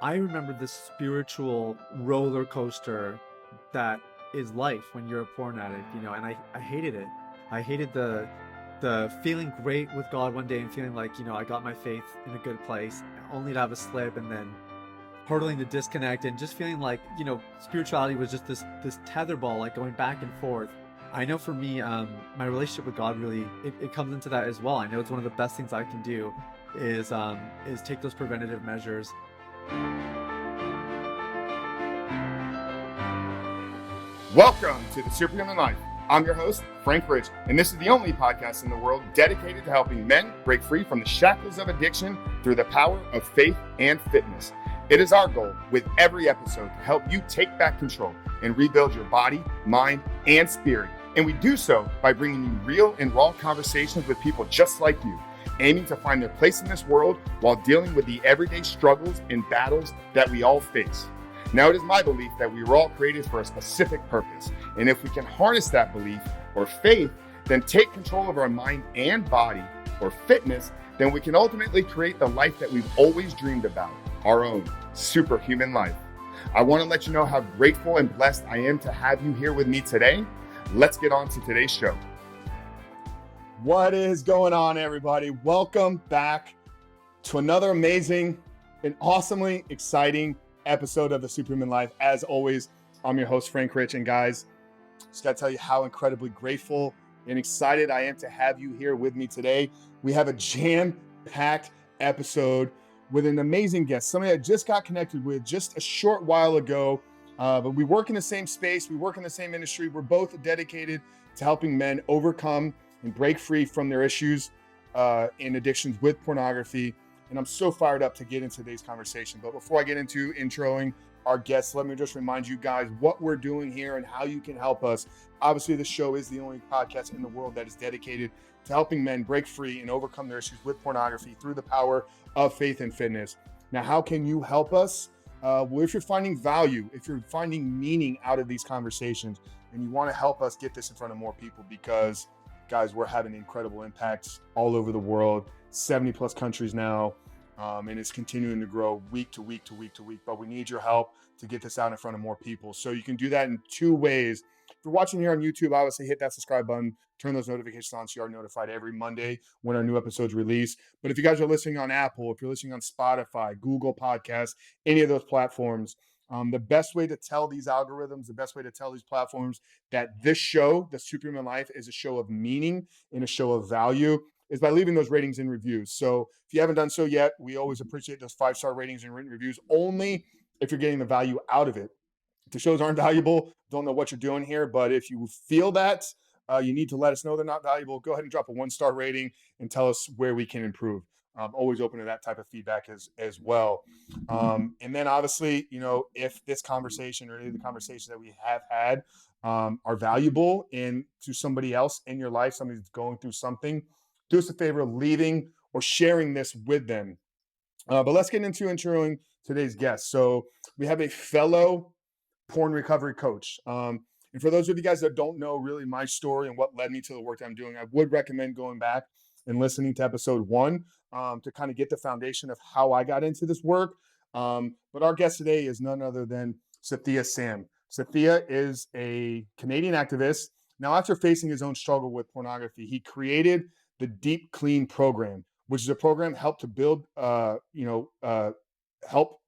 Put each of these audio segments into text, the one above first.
I remember this spiritual roller coaster that is life when you're a porn addict, and I hated it. I hated the feeling great with God one day and feeling like, I got my faith in a good place, only to have a slip and then hurdling the disconnect and just feeling like, spirituality was just this tetherball, like going back and forth. I know for me, my relationship with God really it comes into that as well. I know it's one of the best things I can do is take those preventative measures. Welcome to the Superhuman Life. I'm your host, Frank Rich, and this is the only podcast in the world dedicated to helping men break free from the shackles of addiction through the power of faith and fitness. It is our goal with every episode to help you take back control and rebuild your body, mind, and spirit. And we do so by bringing you real and raw conversations with people just like you, aiming to find their place in this world while dealing with the everyday struggles and battles that we all face. Now, it is my belief that we were all created for a specific purpose. And if we can harness that belief or faith, then take control of our mind and body or fitness, then we can ultimately create the life that we've always dreamed about, our own superhuman life. I want to let you know how grateful and blessed I am to have you here with me today. Let's get on to today's show. What is going on, everybody? Welcome back to another amazing and awesomely exciting episode of the Superhuman Life. As always, I'm your host, Frank Rich, and guys, just got to tell you how incredibly grateful and excited I am to have you here with me today. We have a jam-packed episode with an amazing guest, somebody I just got connected with just a short while ago, but we work in the same space, we work in the same industry. We're both dedicated to helping men overcome and break free from their issues and addictions with pornography. And I'm so fired up to get into today's conversation. But before I get into introing our guests, let me just remind you guys what we're doing here and how you can help us. Obviously, this show is the only podcast in the world that is dedicated to helping men break free and overcome their issues with pornography through the power of faith and fitness. Now, how can you help us? Well, if you're finding value, if you're finding meaning out of these conversations, and you want to help us get this in front of more people, because guys, we're having incredible impacts all over the world, 70 plus countries now, and it's continuing to grow week to week to week to week. But we need your help to get this out in front of more people. So you can do that in two ways. If you're watching here on YouTube, obviously hit that subscribe button, turn those notifications on so you are notified every Monday when our new episodes release. But if you guys are listening on Apple, if you're listening on Spotify, Google Podcasts, any of those platforms, the best way to tell these algorithms, the best way to tell these platforms that this show, The Superhuman Life, is a show of meaning and a show of value is by leaving those ratings and reviews. So if you haven't done so yet, we always appreciate those 5-star ratings and written reviews only if you're getting the value out of it. If the shows aren't valuable, don't know what you're doing here, but if you feel that you need to let us know they're not valuable, go ahead and drop a 1-star rating and tell us where we can improve. Always open to that type of feedback as well. And then obviously, if this conversation or any of the conversations that we have had are valuable and to somebody else in your life, somebody that's going through something, do us a favor of leaving or sharing this with them. But let's get into introing today's guest. So we have a fellow porn recovery coach. And for those of you guys that don't know really my story and what led me to the work that I'm doing, I would recommend going back and listening to episode 1 to kind of get the foundation of how I got into this work. But our guest today is none other than Sathiya Sam. Sathiya is a Canadian activist. Now, after facing his own struggle with pornography, he created the Deep Clean program, which is a program helped to build, help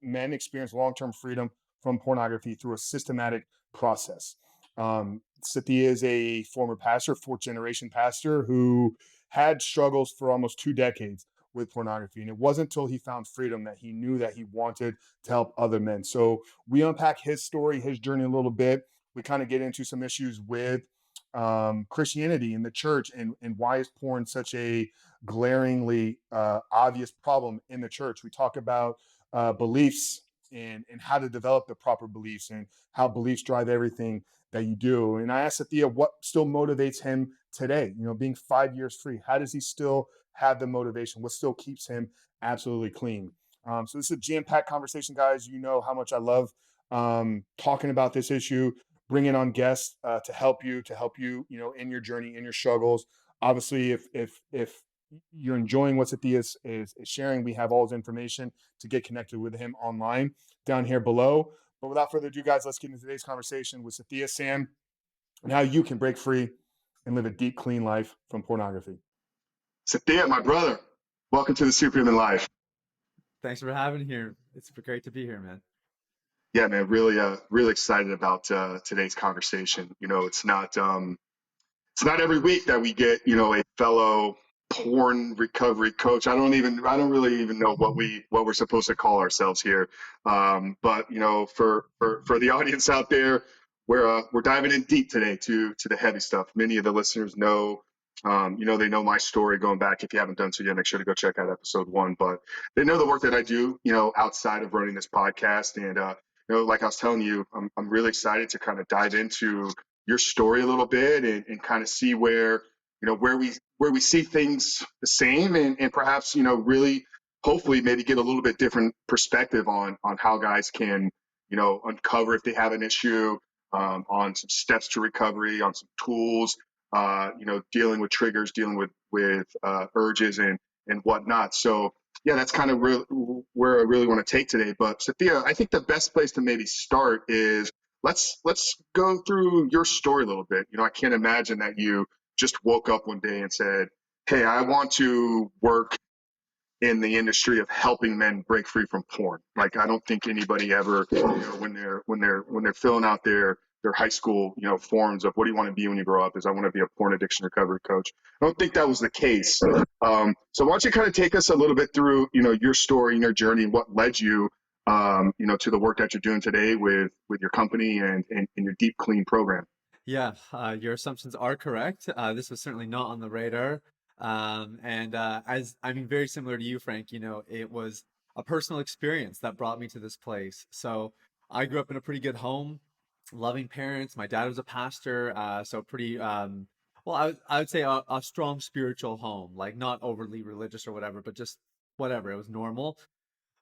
men experience long-term freedom from pornography through a systematic process. Sathiya is a former pastor, fourth-generation pastor, who had struggles for almost 2 decades with pornography. And it wasn't until he found freedom that he knew that he wanted to help other men. So we unpack his story, his journey a little bit. We kind of get into some issues with Christianity in the church and why is porn such a glaringly obvious problem in the church. We talk about beliefs and how to develop the proper beliefs and how beliefs drive everything that you do. And I asked Sathiya what still motivates him today, being 5 years free. How does he still have the motivation? What still keeps him absolutely clean? So this is a jam-packed conversation, guys. You know how much I love talking about this issue, bringing on guests to help you, in your journey, in your struggles. Obviously, if you're enjoying what Sathiya is sharing, we have all his information to get connected with him online down here below. But without further ado, guys, let's get into today's conversation with Sathiya Sam and how you can break free and live a deep, clean life from pornography. Sathiya, my brother, welcome to the Superhuman Life. Thanks for having me here. It's great to be here, man. Yeah, man, really excited about today's conversation. It's not every week that we get, a fellow porn recovery coach. I don't really even know what we're supposed to call ourselves here. But for the audience out there, we're diving in deep today to the heavy stuff. Many of the listeners know, they know my story going back. If you haven't done so yet, make sure to go check out episode 1. But they know the work that I do, outside of running this podcast. And like I was telling you, I'm really excited to kind of dive into your story a little bit and kind of see where we see things the same and perhaps really hopefully maybe get a little bit different perspective on how guys can uncover if they have an issue, on some steps to recovery, on some tools, dealing with triggers, dealing with urges and whatnot. So yeah, that's kind of where I really want to take today. But Sathiya, I think the best place to maybe start is let's go through your story a little bit. I can't imagine that you just woke up one day and said, "Hey, I want to work in the industry of helping men break free from porn." Like, I don't think anybody ever, when they're filling out their high school, forms of what do you want to be when you grow up, is I want to be a porn addiction recovery coach. I don't think that was the case. So why don't you kind of take us a little bit through, your story and your journey and what led you, to the work that you're doing today with your company and your Deep Clean program. Yeah, your assumptions are correct. This was certainly not on the radar. And as I mean, very similar to you, Frank, it was a personal experience that brought me to this place. So I grew up in a pretty good home, loving parents. My dad was a pastor, so pretty, well, I would say a strong spiritual home, like not overly religious or whatever, but just whatever. It was normal.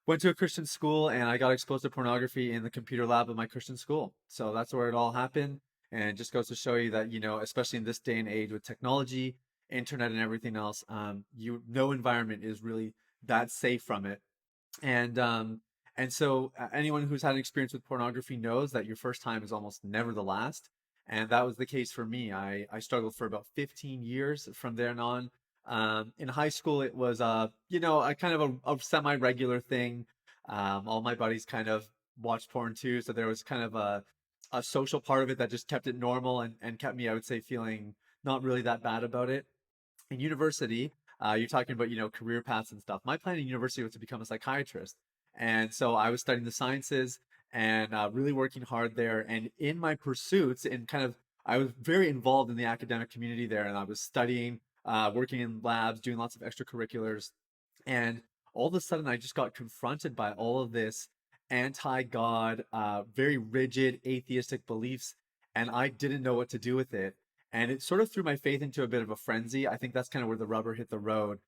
Went to a Christian school and I got exposed to pornography in the computer lab of my Christian school. So that's where it all happened. And it just goes to show you that, especially in this day and age with technology, internet, and everything else, no environment is really that safe from it. And so anyone who's had an experience with pornography knows that your first time is almost never the last. And that was the case for me. I struggled for about 15 years from there on. In high school, it was, a kind of a semi-regular thing. All my buddies kind of watched porn too. So there was kind of a social part of it that just kept it normal and kept me, I would say, feeling not really that bad about it. In university, you're talking about, career paths and stuff. My plan in university was to become a psychiatrist. And so I was studying the sciences and really working hard there. And in my pursuits, and kind of, I was very involved in the academic community there. And I was studying, working in labs, doing lots of extracurriculars. And all of a sudden, I just got confronted by all of this anti-God, very rigid atheistic beliefs. And I didn't know what to do with it. And it sort of threw my faith into a bit of a frenzy. I think that's kind of where the rubber hit the road.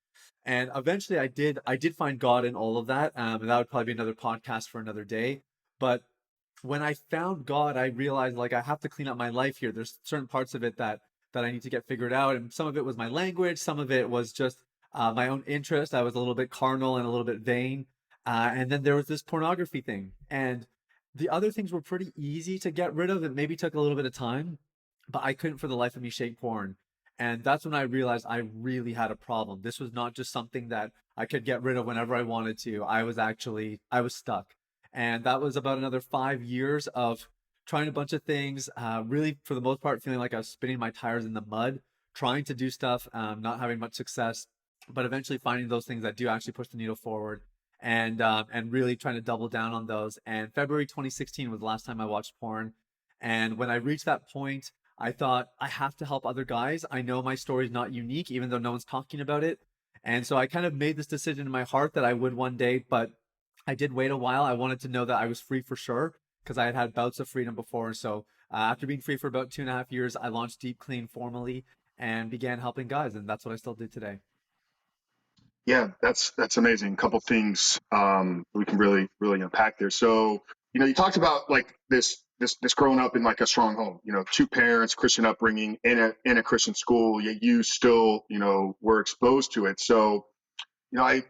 And eventually I did find God in all of that. And that would probably be another podcast for another day. But when I found God, I realized like I have to clean up my life here. There's certain parts of it that I need to get figured out. And some of it was my language. Some of it was just my own interest. I was a little bit carnal and a little bit vain. And then there was this pornography thing. And the other things were pretty easy to get rid of. It maybe took a little bit of time, but I couldn't for the life of me shake porn. And that's when I realized I really had a problem. This was not just something that I could get rid of whenever I wanted to. I was stuck. And that was about another 5 years of trying a bunch of things, really, for the most part, feeling like I was spinning my tires in the mud, trying to do stuff, not having much success, but eventually finding those things that do actually push the needle forward and really trying to double down on those. And February 2016 was the last time I watched porn. And when I reached that point, I thought I have to help other guys. I know my story is not unique, even though no one's talking about it. And so I kind of made this decision in my heart that I would one day, but I did wait a while. I wanted to know that I was free for sure because I had had bouts of freedom before. So after being free for about 2.5 years, I launched Deep Clean formally and began helping guys. And that's what I still do today. Yeah, that's amazing. A couple things we can really unpack there. So you talked about like this growing up in like a strong home, two parents, Christian upbringing in a Christian school, yet you still, were exposed to it. So, you know, I,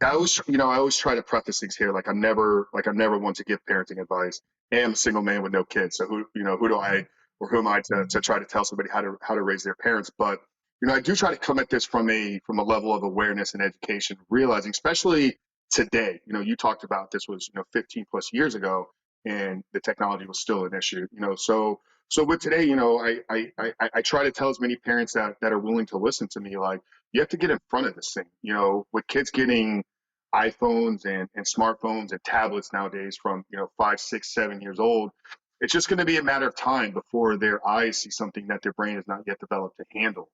I always try to preface things here. I'm never one to give parenting advice. I am a single man with no kids. So who do I, or who am I to try to tell somebody how to raise their parents? But, I do try to come at this from a level of awareness and education, realizing, especially today, you talked about this was, 15 plus years ago and the technology was still an issue, so with today, I try to tell as many parents that are willing to listen to me, like, you have to get in front of this thing, with kids getting iPhones and smartphones and tablets nowadays from 5, 6, 7 years old. It's just going to be a matter of time before their eyes see something that their brain has not yet developed to handle.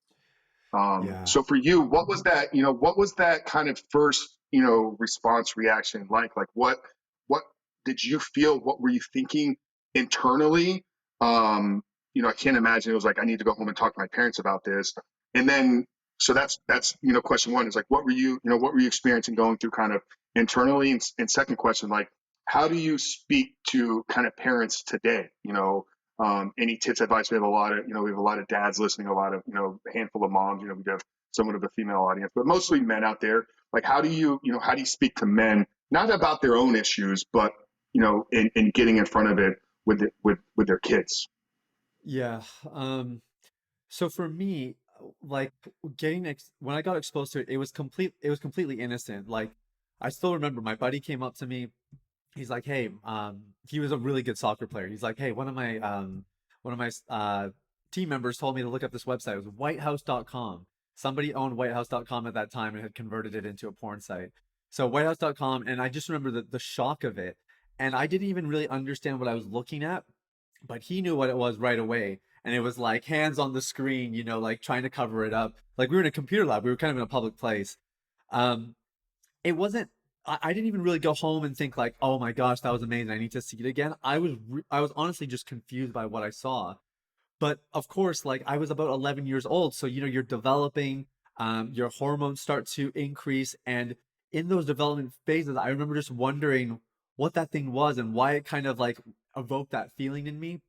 Yeah. So for you, what was that kind of first, response reaction like? Like what did you feel? What were you thinking internally? I can't imagine it was like, I need to go home and talk to my parents about this. And then, so that's, question one is like, what were you experiencing going through kind of internally? And second question, like, how do you speak to kind of parents today? Any tips, advice? We have a lot of dads listening, a lot of, a handful of moms, we have somewhat of a female audience, but mostly men out there. Like, how do you speak to men, not about their own issues, but, in getting in front of it with their kids? Yeah. So for me, like when I got exposed to it, it was completely innocent. Like I still remember my buddy came up to me. He's like, "Hey, he was a really good soccer player. He's like, "Hey, one of my team members told me to look up this website. It was whitehouse.com. Somebody owned whitehouse.com at that time and had converted it into a porn site. So whitehouse.com, and I just remember the shock of it. And I didn't even really understand what I was looking at, but he knew what it was right away. And it was like hands on the screen, like trying to cover it up. Like we were in a computer lab. We were kind of in a public place. Um, it wasn't. I didn't even really go home and think like, oh my gosh, that was amazing. I need to see it again. I was honestly just confused by what I saw. But of course, like I was about 11 years old, so you're developing. Your hormones start to increase, and in those development phases, I remember just wondering what that thing was and why it kind of like evoked that feeling in me.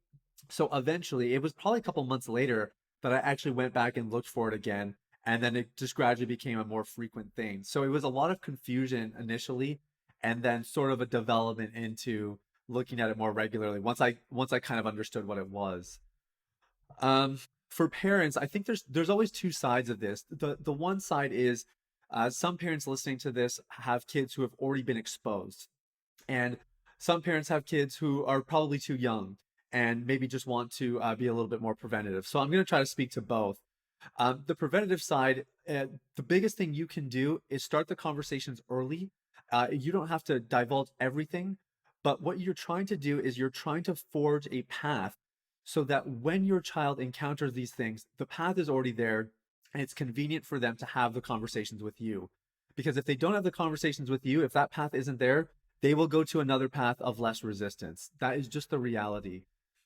So eventually, it was probably a couple months later that I actually went back and looked for it again. And then it just gradually became a more frequent thing. So it was a lot of confusion initially, and then sort of a development into looking at it more regularly once I kind of understood what it was. Um, for parents, I think there's always two sides of this. The one side is some parents listening to this have kids who have already been exposed, and some parents have kids who are probably too young and maybe just want to be a little bit more preventative. So I'm going to try to speak to both. The preventative side, the biggest thing you can do is start the conversations early. You don't have to divulge everything, but what you're trying to do is you're trying to forge a path so that when your child encounters these things, the path is already there and it's convenient for them to have the conversations with you. Because if they don't have the conversations with you, if that path isn't there, they will go to another path of less resistance. That is just the reality.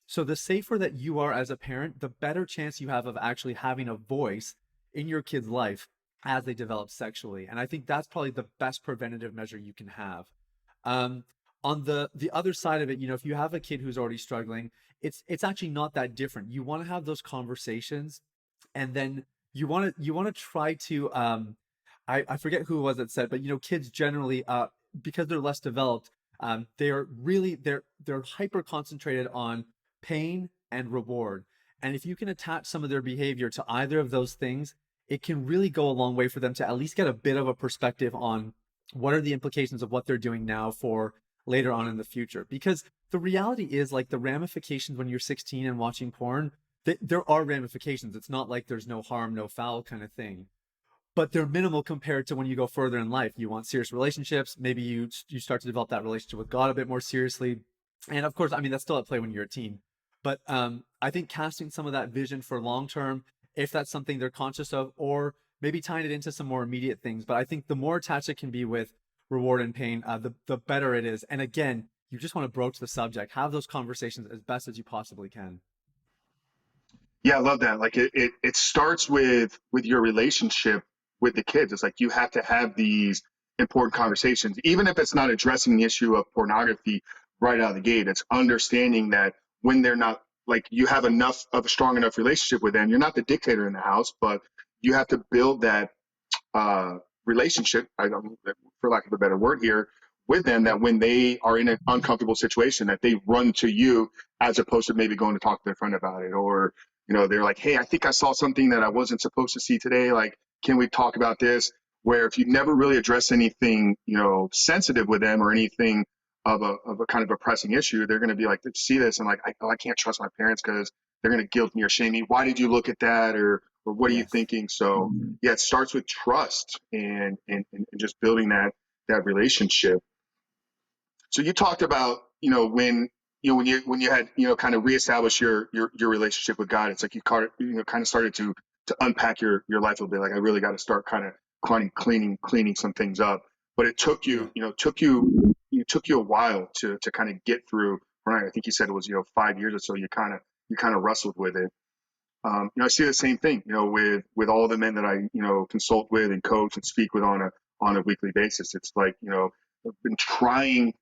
So the safer that you are as a parent, the better chance you have of actually having a voice in your kid's life as they develop sexually. And I think that's probably the best preventative measure you can have. Um, on the other side of it, if you have a kid who's already struggling, it's actually not that different. You want to have those conversations, and then you want to try to I forget who it was that said, but kids generally because they're less developed, they're hyper concentrated on pain and reward. And if you can attach some of their behavior to either of those things, it can really go a long way for them to at least get a bit of a perspective on what are the implications of what they're doing now for later on in the future. Because the reality is, like, the ramifications when you're 16 and watching porn, there are ramifications. It's not like there's no harm, no foul kind of thing, but they're minimal compared to when you go further in life. You want serious relationships. Maybe you start to develop that relationship with God a bit more seriously. And of course, I mean, that's still at play when you're a teen. But I think casting some of that vision for long term, if that's something they're conscious of, or maybe tying it into some more immediate things. But I think the more attached it can be with reward and pain, the better it is. And again, you just want to broach the subject, have those conversations as best as you possibly can. Yeah, I love that. Like it starts with your relationship with the kids. It's like you have to have these important conversations, even if it's not addressing the issue of pornography, right out of the gate. It's understanding that when they're not, like, you have enough of a strong enough relationship with them, you're not the dictator in the house, but you have to build that relationship, I don't, for lack of a better word here, with them, Yep. that when they are in an uncomfortable situation, that they run to you as opposed to maybe going to talk to their friend about it. Or, they're like, hey, I think I saw something that I wasn't supposed to see today. Like, can we talk about this? Where if you never really address anything, sensitive with them, or anything of a kind of a pressing issue, they're going to be like, see this, and like, I can't trust my parents because they're going to guilt me or shame me. Why did you look at that? Or what are you Yes. thinking? So yeah, it starts with trust, and just building that relationship. So you talked about, when you had, kind of reestablished your relationship with God. It's like kind of started to unpack your life a little bit. Like, I really got to start kind of cleaning some things up. But it took Yeah. you, took you a while to kind of get through. Right? I think you said it was 5 years or so. You kind of wrestled with it. I see the same thing, with all the men that I, consult with and coach and speak with on a weekly basis. It's like, I've been trying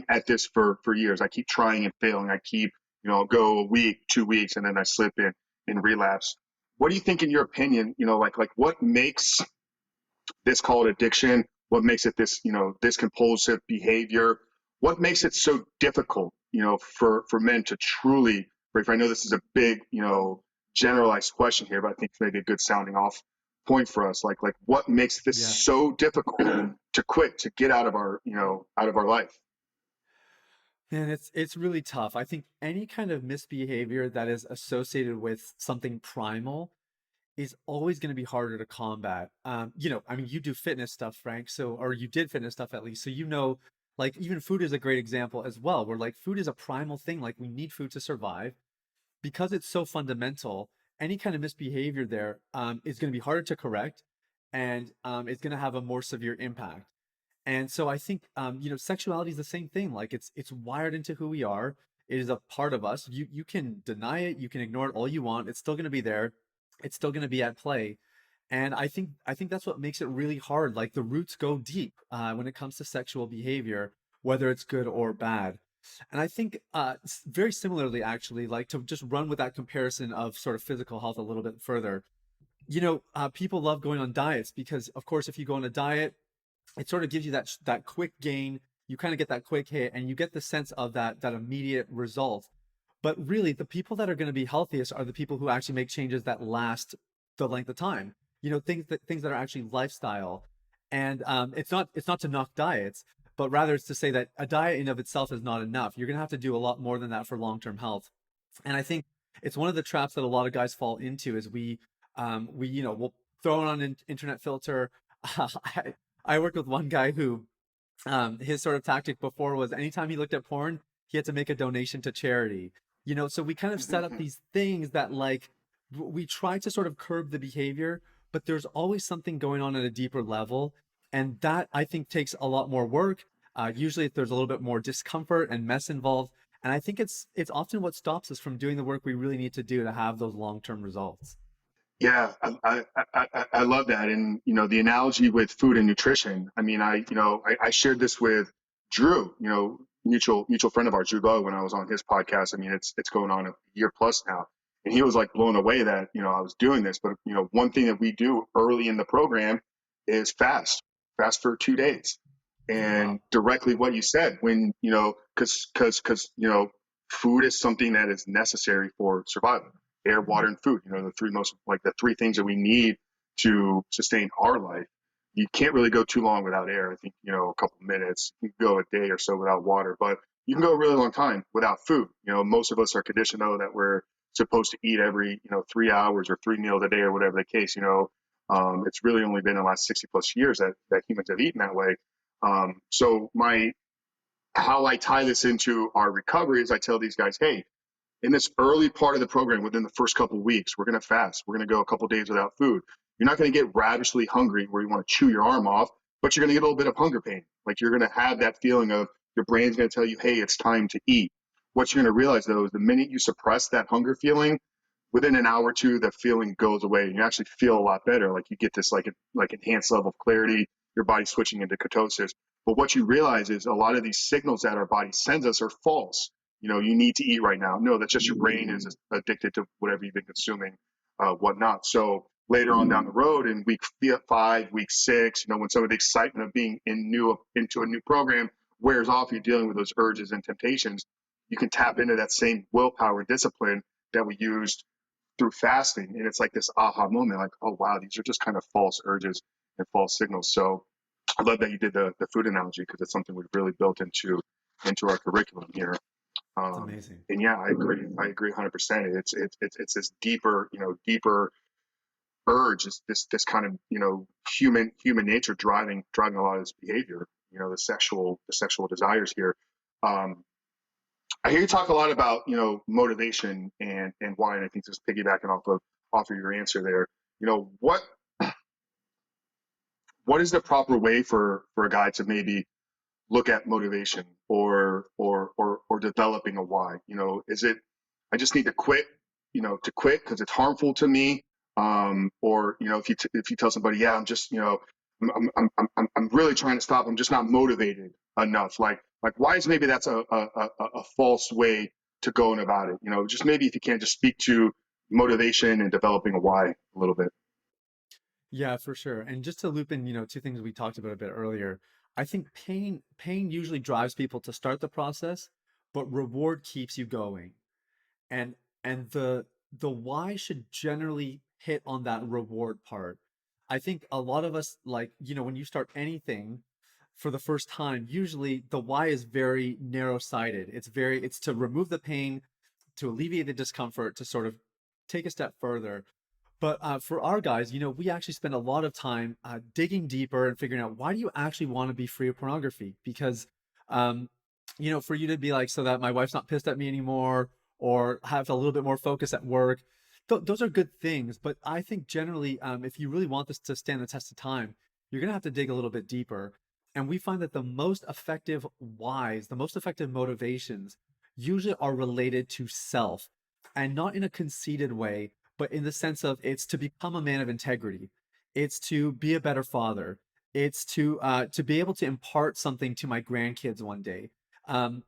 at this for years. I keep trying and failing. I keep, go a week, 2 weeks, and then I slip in relapse. What do you think, in your opinion, like what makes this called addiction? What makes it this compulsive behavior? What makes it so difficult, for men to truly break? I know this is a big, generalized question here, but I think it's maybe a good sounding off point for us. Like what makes this Yeah. so difficult to quit, to get out of our life? And it's really tough. I think any kind of misbehavior that is associated with something primal is always going to be harder to combat. I mean, you do fitness stuff, Frank, so, or you did fitness stuff at least, so like, even food is a great example as well, where like food is a primal thing. Like, we need food to survive because it's so fundamental. Any kind of misbehavior there is going to be harder to correct, and it's going to have a more severe impact. And so I think sexuality is the same thing. Like, it's wired into who we are. It is a part of us. You can deny it, you can ignore it all you want. It's still going to be there. It's still going to be at play. And I think that's what makes it really hard. Like, the roots go deep when it comes to sexual behavior, whether it's good or bad. And I think very similarly, actually, like, to just run with that comparison of sort of physical health a little bit further. People love going on diets because, of course, if you go on a diet, it sort of gives you that quick gain. You kind of get that quick hit, and you get the sense of that immediate result. But really, the people that are going to be healthiest are the people who actually make changes that last the length of time. Things that are actually lifestyle. And it's not to knock diets, but rather it's to say that a diet in of itself is not enough. You're going to have to do a lot more than that for long-term health. And I think it's one of the traps that a lot of guys fall into is we'll throw it on an internet filter. I worked with one guy who his sort of tactic before was anytime he looked at porn, he had to make a donation to charity. So we kind of set up these things that, like, we try to sort of curb the behavior, but there's always something going on at a deeper level. And that, I think, takes a lot more work. Usually there's a little bit more discomfort and mess involved. And I think it's often what stops us from doing the work we really need to do to have those long-term results. Yeah, I love that. And, the analogy with food and nutrition. I mean, I shared this with Drew, mutual friend of ours, Drew Bow, when I was on his podcast. I mean, it's going on a year plus now. And he was like blown away that, I was doing this. But, one thing that we do early in the program is fast for 2 days. Oh, wow. And directly what you said, when, cause, food is something that is necessary for survival. Air, water, and food, the three things that we need to sustain our life. You can't really go too long without air. I think, a couple of minutes. You can go a day or so without water, but you can go a really long time without food. Most of us are conditioned, though, that we're supposed to eat every, 3 hours or 3 meals a day or whatever the case. It's really only been the last 60 plus years that humans have eaten that way. So how I tie this into our recovery is I tell these guys, hey, in this early part of the program, within the first couple of weeks, we're going to fast. We're going to go a couple of days without food. You're not going to get ravishly hungry where you want to chew your arm off, but you're going to get a little bit of hunger pain. Like, you're going to have that feeling of your brain's going to tell you, hey, it's time to eat. What you're going to realize, though, is the minute you suppress that hunger feeling, within an hour or two, the feeling goes away and you actually feel a lot better. Like, you get this like enhanced level of clarity, your body switching into ketosis. But what you realize is a lot of these signals that our body sends us are false. You need to eat right now. No, that's just your brain is addicted to whatever you've been consuming, whatnot. So later on down the road in week 5, week 6, when some of the excitement of being into a new program wears off, you're dealing with those urges and temptations. You can tap into that same willpower discipline that we used through fasting. And it's like this aha moment, like, oh, wow, these are just kind of false urges and false signals. So I love that you did the food analogy because it's something we've really built into our curriculum here. It's amazing. And yeah, I agree 100%. It's this deeper urge, this kind of, human nature driving a lot of this behavior, the sexual desires here. I hear you talk a lot about, motivation and why, and I think just piggybacking off of your answer there, what is the proper way for a guy to maybe look at motivation or developing a why? Is it, I just need to quit, to quit because it's harmful to me? Or, if you tell somebody, yeah, I'm just, I'm really trying to stop. I'm just not motivated enough. Like why is maybe that's a false way to go about it? Just maybe if you can't just speak to motivation and developing a why a little bit. Yeah, for sure. And just to loop in, two things we talked about a bit earlier. I think pain usually drives people to start the process, but reward keeps you going. And the why should generally hit on that reward part. I think a lot of us, like, when you start anything for the first time, usually the why is very narrow-sighted. It's to remove the pain, to alleviate the discomfort, to sort of take a step further. But for our guys, we actually spend a lot of time digging deeper and figuring out, why do you actually want to be free of pornography? Because, for you to be like, so that my wife's not pissed at me anymore, or have a little bit more focus at work, those are good things. But I think generally, if you really want this to stand the test of time, you're going to have to dig a little bit deeper. And we find that the most effective whys, the most effective motivations usually are related to self, and not in a conceited way, but in the sense of, it's to become a man of integrity. It's to be a better father. It's to be able to impart something to my grandkids one day. Um,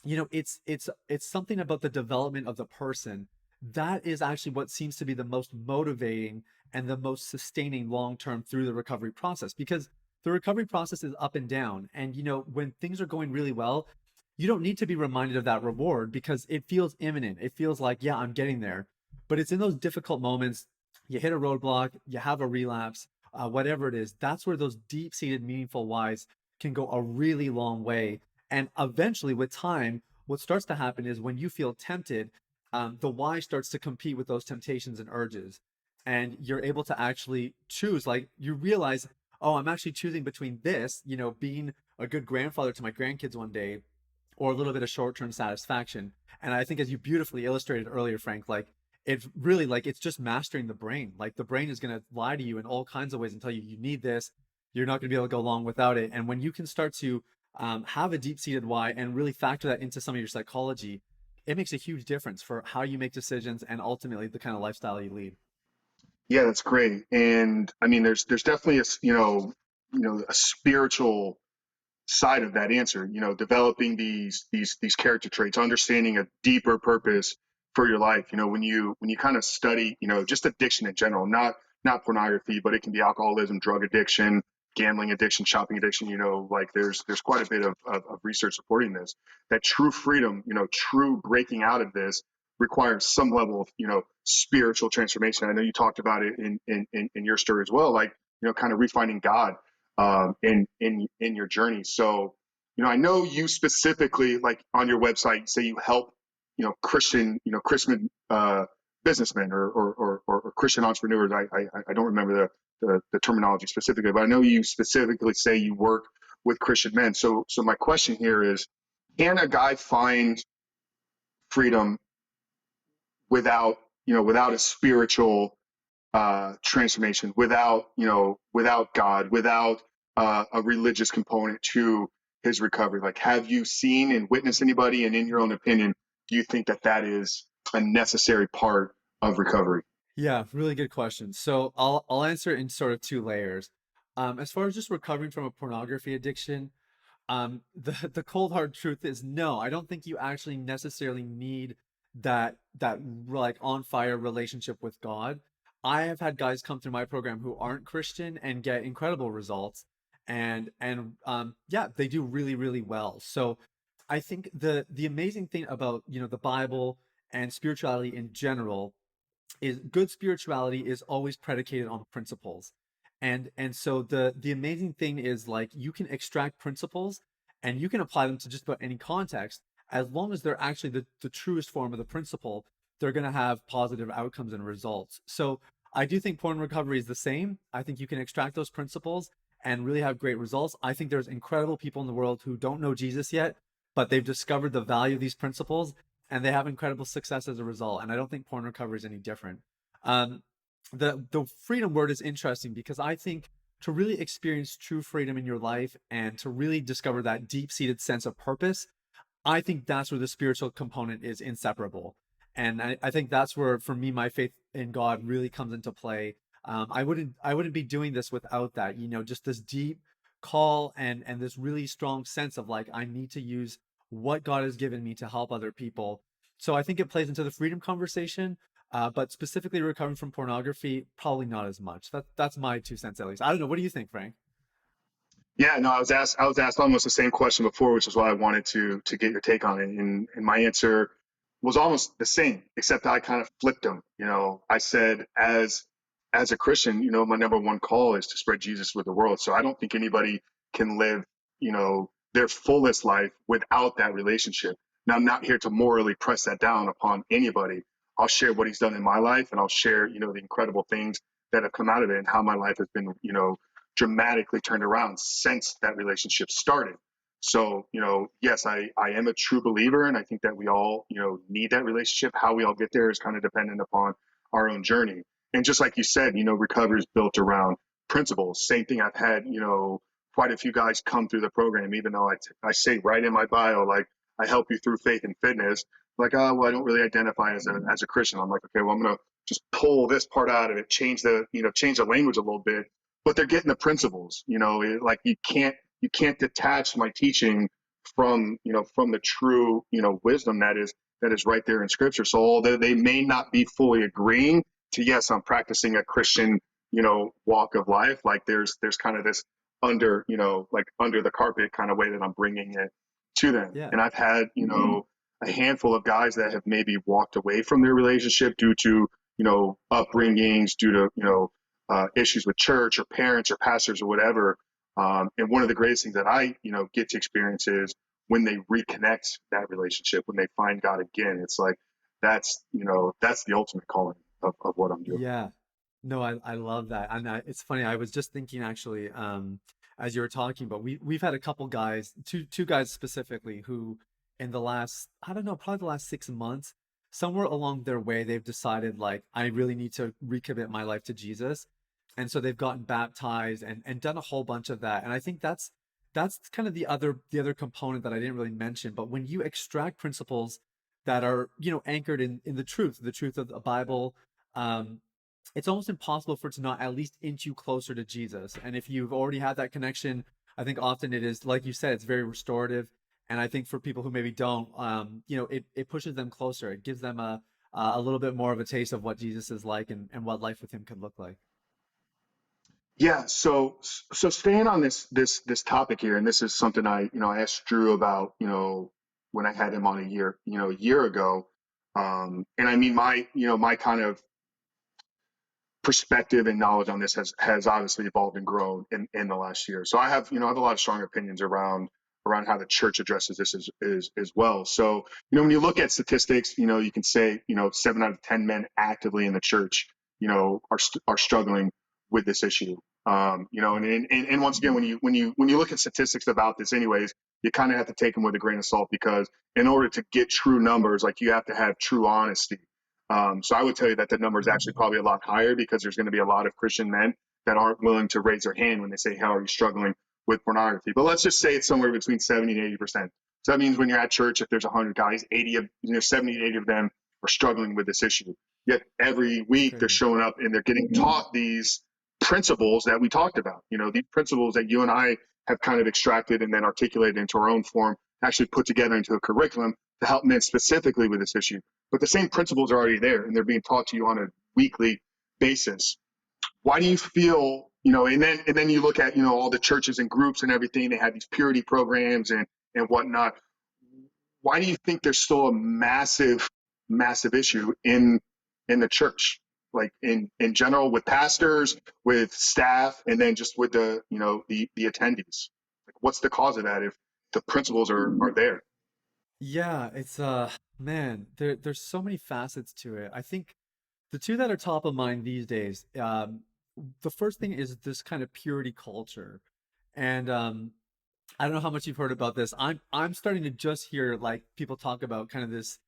it's something about the development of the person that is actually what seems to be the most motivating and the most sustaining long term through the recovery process. Because the recovery process is up and down, and when things are going really well, you don't need to be reminded of that reward because it feels imminent. It feels like, yeah, I'm getting there. But it's in those difficult moments, you hit a roadblock, you have a relapse, whatever it is, that's where those deep-seated meaningful whys can go a really long way. And eventually, with time, what starts to happen is, when you feel tempted, the why starts to compete with those temptations and urges. And you're able to actually choose, like, you realize, oh, I'm actually choosing between this, being a good grandfather to my grandkids one day, or a little bit of short-term satisfaction. And I think, as you beautifully illustrated earlier, Frank, like, it's really like, it's just mastering the brain. Like, the brain is going to lie to you in all kinds of ways and tell you, you need this, you're not going to be able to go along without it. And when you can start to have a deep-seated why and really factor that into some of your psychology, it makes a huge difference for how you make decisions and ultimately the kind of lifestyle you lead. Yeah, that's great. And I mean, there's definitely a spiritual side of that answer, developing these character traits, understanding a deeper purpose for your life. When you kind of study, just addiction in general, not pornography, but it can be alcoholism, drug addiction, gambling addiction, shopping addiction. Like there's quite a bit of research supporting this. That true freedom, true breaking out of this requires some level of spiritual transformation. I know you talked about it in your story as well, like kind of refining God in your journey. So, I know you specifically, like on your website, say you help, Christian businessmen or Christian entrepreneurs. I don't remember the terminology specifically, but I know you specifically say you work with Christian men. So my question here is, can a guy find freedom without a spiritual transformation, without God, without a religious component to his recovery? Like, have you seen and witnessed anybody, and in your own opinion, do you think that is a necessary part of recovery? Yeah, really good question. So I'll answer in sort of two layers. As far as just recovering from a pornography addiction, The cold hard truth is no. I don't think you actually necessarily need that like on fire relationship with God. I have had guys come through my program who aren't Christian and get incredible results, and yeah, they do really really well. So I think the amazing thing about the Bible and spirituality in general is good spirituality is always predicated on principles. And so the amazing thing is, like, you can extract principles and you can apply them to just about any context. As long as they're actually the truest form of the principle, they're going to have positive outcomes and results. So I do think porn recovery is the same. I think you can extract those principles and really have great results. I think there's incredible people in the world who don't know Jesus yet, but they've discovered the value of these principles and they have incredible success as a result. And I don't think porn recovery is any different. Um, the freedom word is interesting because I think to really experience true freedom in your life and to really discover that deep-seated sense of purpose, I think that's where the spiritual component is inseparable. And I think that's where, for me, my faith in God really comes into play. I wouldn't be doing this without that, just this deep call and this really strong sense of, like, I need to use what God has given me to help other people. So I think it plays into the freedom conversation, but specifically recovering from pornography, probably not as much. That's my 2 cents at least. I don't know. What do you think, Frank? Yeah, no, I was asked almost the same question before, which is why I wanted to get your take on it. And my answer was almost the same, except I kind of flipped them. I said, as a Christian, my number one call is to spread Jesus with the world. So I don't think anybody can live, their fullest life without that relationship. Now, I'm not here to morally press that down upon anybody. I'll share what he's done in my life, and I'll share, the incredible things that have come out of it and how my life has been, dramatically turned around since that relationship started. So, yes, I am a true believer, and I think that we all, need that relationship. How we all get there is kind of dependent upon our own journey. And just like you said, recovery is built around principles. Same thing. I've had, quite a few guys come through the program, even though I say right in my bio, like, I help you through faith and fitness. Like, oh, well, I don't really identify as a Christian. I'm like, okay, well, I'm going to just pull this part out of it, change the language a little bit, but they're getting the principles. Like, you can't detach my teaching from the true wisdom that is right there in Scripture. So although they may not be fully agreeing to, yes, I'm practicing a Christian walk of life, like there's kind of this under the carpet kind of way that I'm bringing it to them. Yeah. And I've had a handful of guys that have maybe walked away from their relationship due to upbringings, due to issues with church or parents or pastors or whatever. And one of the greatest things that I, get to experience is when they reconnect that relationship, when they find God again. It's like that's the ultimate calling of what I'm doing. Yeah. No, I love that. And it's funny. I was just thinking actually, as you were talking, but we've had a couple guys, two guys specifically, who in the last, I don't know, probably the last 6 months, somewhere along their way, they've decided, like, I really need to recommit my life to Jesus. And so they've gotten baptized and done a whole bunch of that. And I think that's kind of the other component that I didn't really mention. But when you extract principles that are, anchored in the truth of the Bible, um, it's almost impossible for it to not at least inch you closer to Jesus. And if you've already had that connection, I think often it is, like you said, it's very restorative. And I think for people who maybe don't, it pushes them closer. It gives them a little bit more of a taste of what Jesus is like and what life with him could look like. Yeah, so staying on this topic here, and this is something I asked Drew about, when I had him on a year ago. And I mean, my kind of perspective and knowledge on this has obviously evolved and grown in the last year. So I have a lot of strong opinions around how the church addresses this as well. So, when you look at statistics, you can say, 7 out of 10 men actively in the church, are struggling with this issue. Yeah. And once again, when you look at statistics about this anyways, you kind of have to take them with a grain of salt, because in order to get true numbers, like, you have to have true honesty. So I would tell you that the number is actually probably a lot higher, because there's going to be a lot of Christian men that aren't willing to raise their hand when they say, how are you struggling with pornography? But let's just say it's somewhere between 70 and 80%. So that means when you're at church, if there's 100 guys, 70 to 80 of them are struggling with this issue. Yet every It's week they're crazy. showing up and they're getting taught these principles that we talked about, these principles that you and I have kind of extracted and then articulated into our own form, actually put together into a curriculum to help men specifically with this issue. But the same principles are already there and they're being taught to you on a weekly basis. Why do you feel, and then you look at, all the churches and groups and everything, they have these purity programs and whatnot. Why do you think there's still a massive issue in the church, like in general, with pastors, with staff, and then just with the attendees? Like, what's the cause of that if the principles are there? Yeah, it's man, there's so many facets to it. I think the two that are top of mind these days, the first thing is this kind of purity culture. And I don't know how much you've heard about this. I'm starting to just hear like people talk about kind of this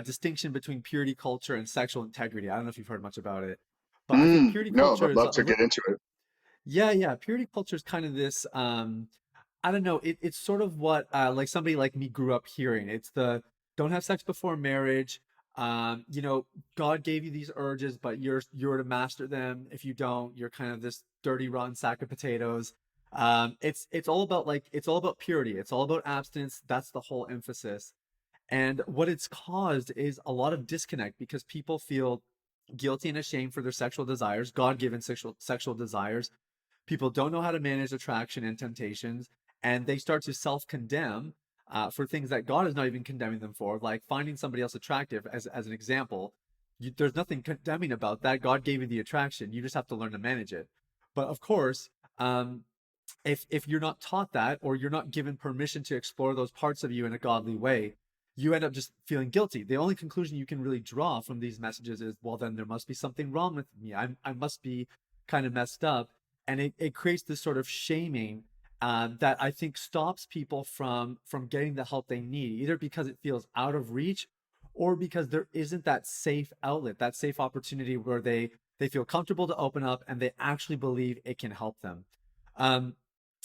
distinction between purity culture and sexual integrity. I don't know if you've heard much about it, but I think purity No, culture but is love to get into it. yeah, yeah. Purity culture is kind of this I don't know, it's sort of what like somebody like me grew up hearing. It's the don't have sex before marriage. You know, God gave you these urges, but you're to master them. If you don't, you're kind of this dirty, rotten sack of potatoes. It's all about like it's all about purity. It's all about abstinence. That's the whole emphasis. And what it's caused is a lot of disconnect because people feel guilty and ashamed for their sexual desires, God-given sexual desires. People don't know how to manage attraction and temptations, and they start to self-condemn for things that God is not even condemning them for, like finding somebody else attractive. As an example, there's nothing condemning about that. God gave you the attraction. You just have to learn to manage it. But of course, if you're not taught that, or you're not given permission to explore those parts of you in a godly way, you end up just feeling guilty. The only conclusion you can really draw from these messages is, well, then there must be something wrong with me. I must be kind of messed up. And it creates this sort of shaming that I think stops people from getting the help they need, either because it feels out of reach or because there isn't that safe outlet, that safe opportunity where they feel comfortable to open up and they actually believe it can help them. Um,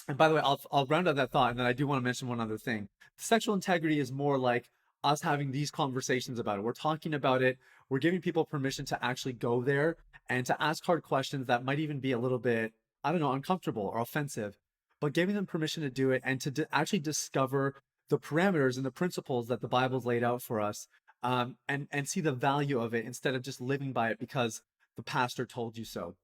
and by the way, I'll round out that thought, and then I do want to mention one other thing. Sexual integrity is more like us having these conversations about it. We're talking about it. We're giving people permission to actually go there and to ask hard questions that might even be a little bit, I don't know, uncomfortable or offensive, but giving them permission to do it and to actually discover the parameters and the principles that the Bible's laid out for us, and see the value of it instead of just living by it because the pastor told you so.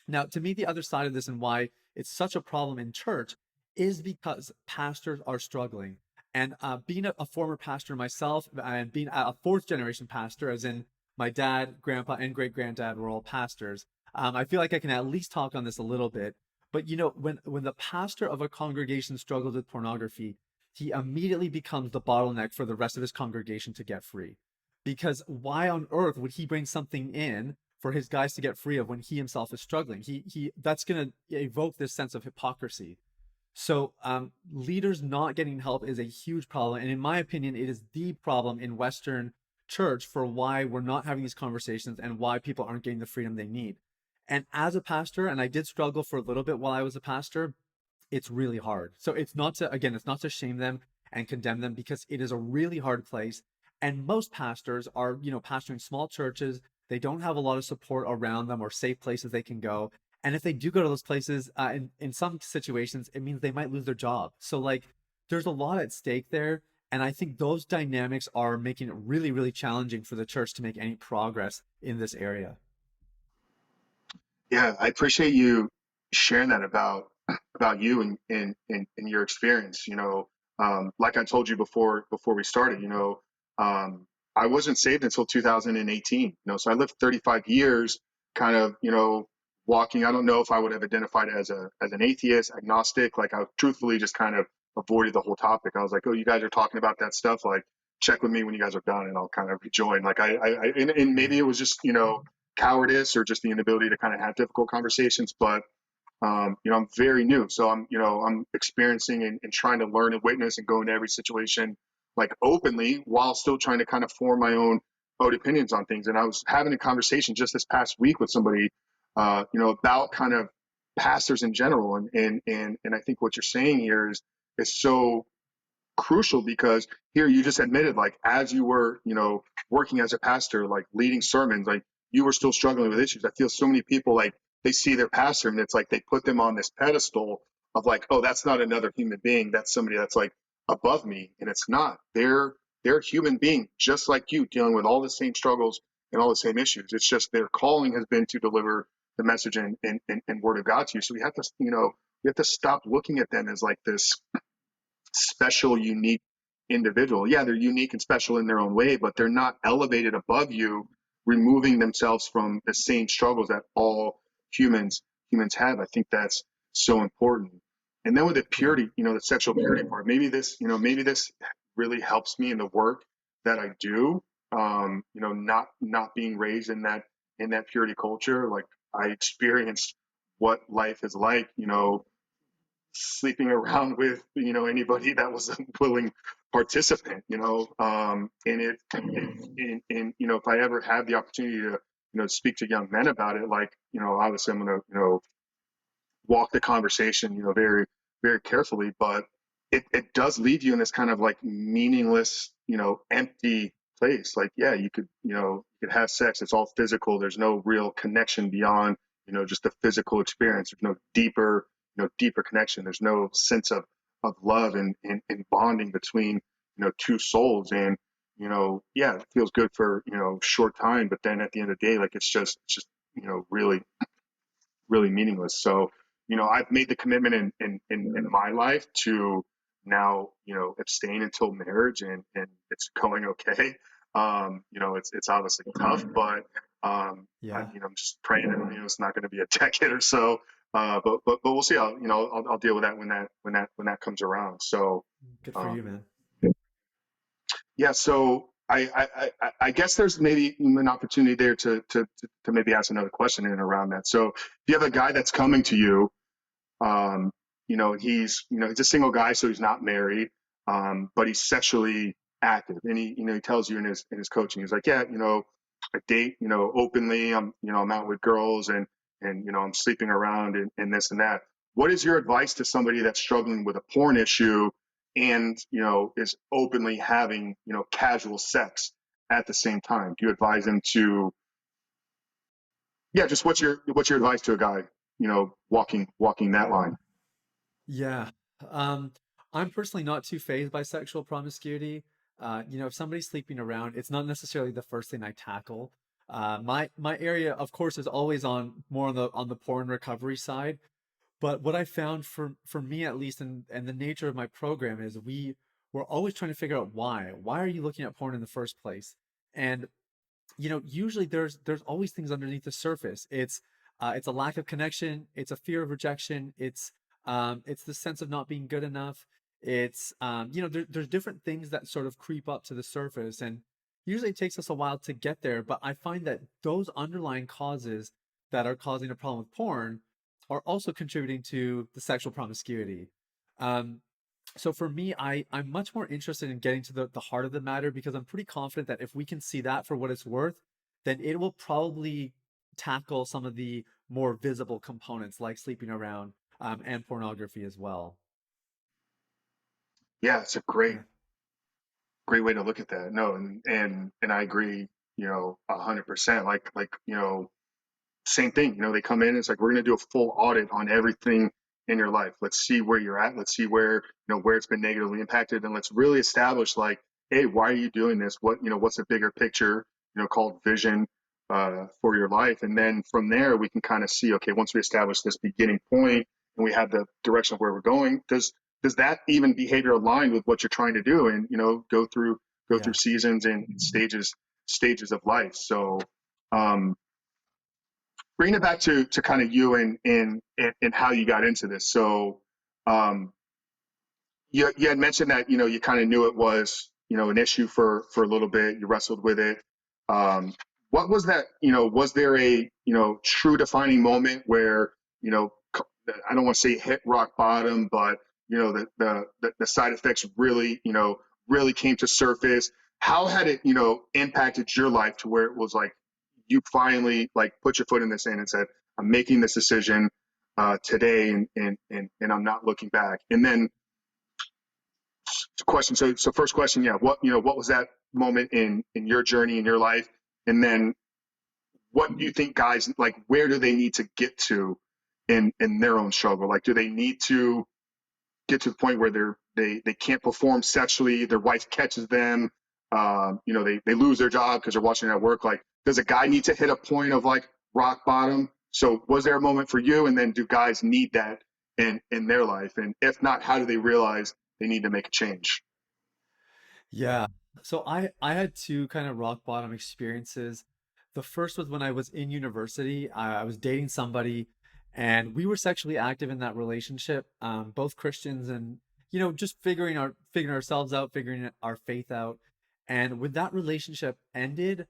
Now, to me, the other side of this and why it's such a problem in church is because pastors are struggling. And being a former pastor myself, and being a fourth generation pastor, as in my dad, grandpa, and great granddad were all pastors, I feel like I can at least talk on this a little bit. But you know, when the pastor of a congregation struggles with pornography, he immediately becomes the bottleneck for the rest of his congregation to get free. Because why on earth would he bring something in for his guys to get free of when he himself is struggling? He that's going to evoke this sense of hypocrisy. So leaders not getting help is a huge problem, and in my opinion, it is the problem in Western church for why we're not having these conversations and why people aren't getting the freedom they need. And as a pastor, and I did struggle for a little bit while I was a pastor, it's really hard. So it's not to, again, it's not to shame them and condemn them, because it is a really hard place. And most pastors are, you know, pastoring small churches. They don't have a lot of support around them or safe places they can go. And if they do go to those places, in some situations, it means they might lose their job. So like, there's a lot at stake there. And I think those dynamics are making it really, really challenging for the church to make any progress in this area. Yeah, I appreciate you sharing that about you and your experience. Like I told you before we started, I wasn't saved until 2018. So I lived 35 years, kind of, walking. I don't know if I would have identified as an atheist, agnostic. Like, I truthfully just kind of avoided the whole topic. I was like, oh, you guys are talking about that stuff. Like, check with me when you guys are done, and I'll kind of rejoin. Like, and maybe it was just cowardice or just the inability to kind of have difficult conversations. But I'm very new, so I'm experiencing and trying to learn and witness and go into every situation like openly while still trying to kind of form my own opinions on things. And I was having a conversation just this past week with somebody, about kind of pastors in general, and I think what you're saying here is so crucial, because here you just admitted, like, as you were working as a pastor, like leading sermons, like you were still struggling with issues. I feel so many people, like, they see their pastor and it's like they put them on this pedestal of like, oh, that's not another human being. That's somebody that's like above me. And it's not. They're a human being just like you, dealing with all the same struggles and all the same issues. It's just their calling has been to deliver the message and word of God to you. So we have to, we have to stop looking at them as like this special, unique individual. Yeah, they're unique and special in their own way, but they're not elevated above you, removing themselves from the same struggles that all humans have. I think that's so important. And then with the Yeah. purity, the sexual purity part, maybe this really helps me in the work that I do. Not being raised in that purity culture, like I experienced what life is like, sleeping around with anybody that was a willing participant, and if I ever have the opportunity to speak to young men about it, like obviously I'm going to walk the conversation very very carefully, but it does leave you in this kind of like meaningless empty place. Like, yeah, you could have sex, it's all physical, there's no real connection beyond just the physical experience. There's no deeper connection. There's no sense of love and bonding between two souls. And yeah, it feels good for short time, but then at the end of the day, like it's just really really meaningless. So I've made the commitment in my life to now abstain until marriage, and it's going okay. It's obviously tough, but Yeah. I'm just praying that it's not going to be a decade or so. But we'll see. I'll deal with that when that comes around. So Good for you, um, man. yeah. So I guess there's maybe an opportunity there to maybe ask another question in and around that. So if you have a guy that's coming to you, um, he's a single guy, so he's not married, but he's sexually active, and he tells you in his coaching, he's like, yeah, I date, openly. I'm out with girls, and I'm sleeping around and this and that. What is your advice to somebody that's struggling with a porn issue and is openly having casual sex at the same time? Do you advise them to, yeah, just what's your advice to a guy walking that line? Yeah. Um, I'm personally not too fazed by sexual promiscuity. If somebody's sleeping around, it's not necessarily the first thing I tackle. My area, of course, is always on more on the porn recovery side. But what I found for me at least, and the nature of my program is we're always trying to figure out why. Why are you looking at porn in the first place? And usually there's always things underneath the surface. It's a lack of connection. It's a fear of rejection. It's the sense of not being good enough. There's different things that sort of creep up to the surface, and usually it takes us a while to get there. But I find that those underlying causes that are causing a problem with porn are also contributing to the sexual promiscuity. Um, so for me, I'm much more interested in getting to the heart of the matter, because I'm pretty confident that if we can see that for what it's worth, then it will probably tackle some of the more visible components like sleeping around, and pornography as well. Yeah, it's a great Yeah. great way to look at that. No, and I agree, 100%. Like, same thing. They come in, it's like, we're going to do a full audit on everything in your life. Let's see where you're at. Let's see where it's been negatively impacted. And let's really establish, like, hey, why are you doing this? What's a bigger picture, called vision, for your life. And then from there, we can kind of see, okay, once we establish this beginning point and we have the direction of where we're going, does that even behavior align with what you're trying to do? And, go through Yeah. seasons and stages of life. So, um, bringing it back to kind of you and how you got into this. So, um, you had mentioned that you kind of knew it was an issue for a little bit. You wrestled with it. Um, what was that? Was there a true defining moment where I don't want to say hit rock bottom, but the side effects really came to surface? How had it impacted your life to where it was like you finally like put your foot in the sand and said, I'm making this decision today, and I'm not looking back. And then question. So first question, yeah. What was that moment in your journey in your life? And then what do you think guys like? Where do they need to get to in their own struggle? Like, do they need to get to the point where they can't perform sexually? Their wife catches them. They lose their job because they're watching it at work. Like, does a guy need to hit a point of like rock bottom? So, was there a moment for you? And then, do guys need that in their life? And if not, how do they realize they need to make a change? Yeah. So I had two kind of rock bottom experiences. The first was when I was in university. I was dating somebody, and we were sexually active in that relationship, both Christians, and just figuring ourselves out, figuring our faith out. And when that relationship ended,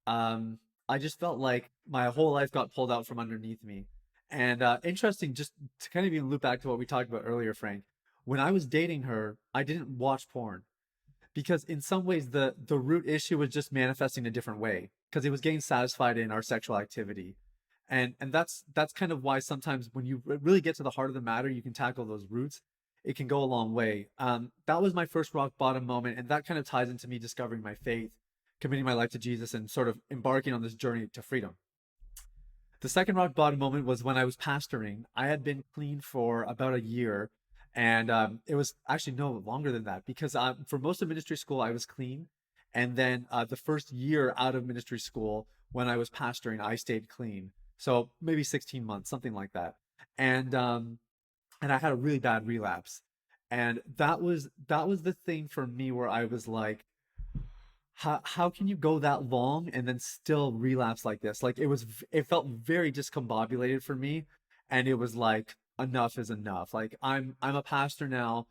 I just felt like my whole life got pulled out from underneath me. And interesting, just to kind of even loop back to what we talked about earlier, Frank. When I was dating her, I didn't watch porn because in some ways the root issue was just manifesting a different way because it was getting satisfied in our sexual activity. And that's kind of why sometimes when you really get to the heart of the matter, you can tackle those roots. It can go a long way. That was my first rock bottom moment, and that kind of ties into me discovering my faith, committing my life to Jesus, and sort of embarking on this journey to freedom. The second rock bottom moment was when I was pastoring. I had been clean for about a year, and it was actually no longer than that because for most of ministry school I was clean, and then the first year out of ministry school when I was pastoring, I stayed clean. So maybe 16 months, something like that, and I had a really bad relapse, and that was the thing for me where I was like, how can you go that long and then still relapse like this? Like it felt very discombobulated for me, and it was like enough is enough. Like I'm a pastor now.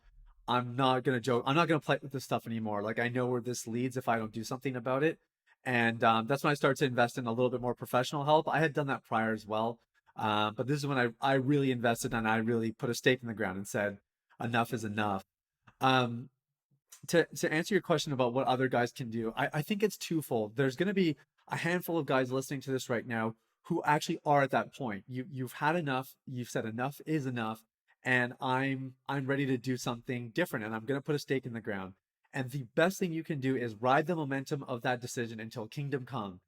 I'm not gonna joke. I'm not gonna play with this stuff anymore. Like I know where this leads if I don't do something about it. And that's when I started to invest in a little bit more professional help. I had done that prior as well, but this is when I really invested and I really put a stake in the ground and said enough is enough. Um, to answer your question about what other guys can do, I think it's twofold. There's going to be a handful of guys listening to this right now who actually are at that point. You've had enough. You've said enough is enough, and I'm ready to do something different, and I'm going to put a stake in the ground. And the best thing you can do is ride the momentum of that decision until kingdom come.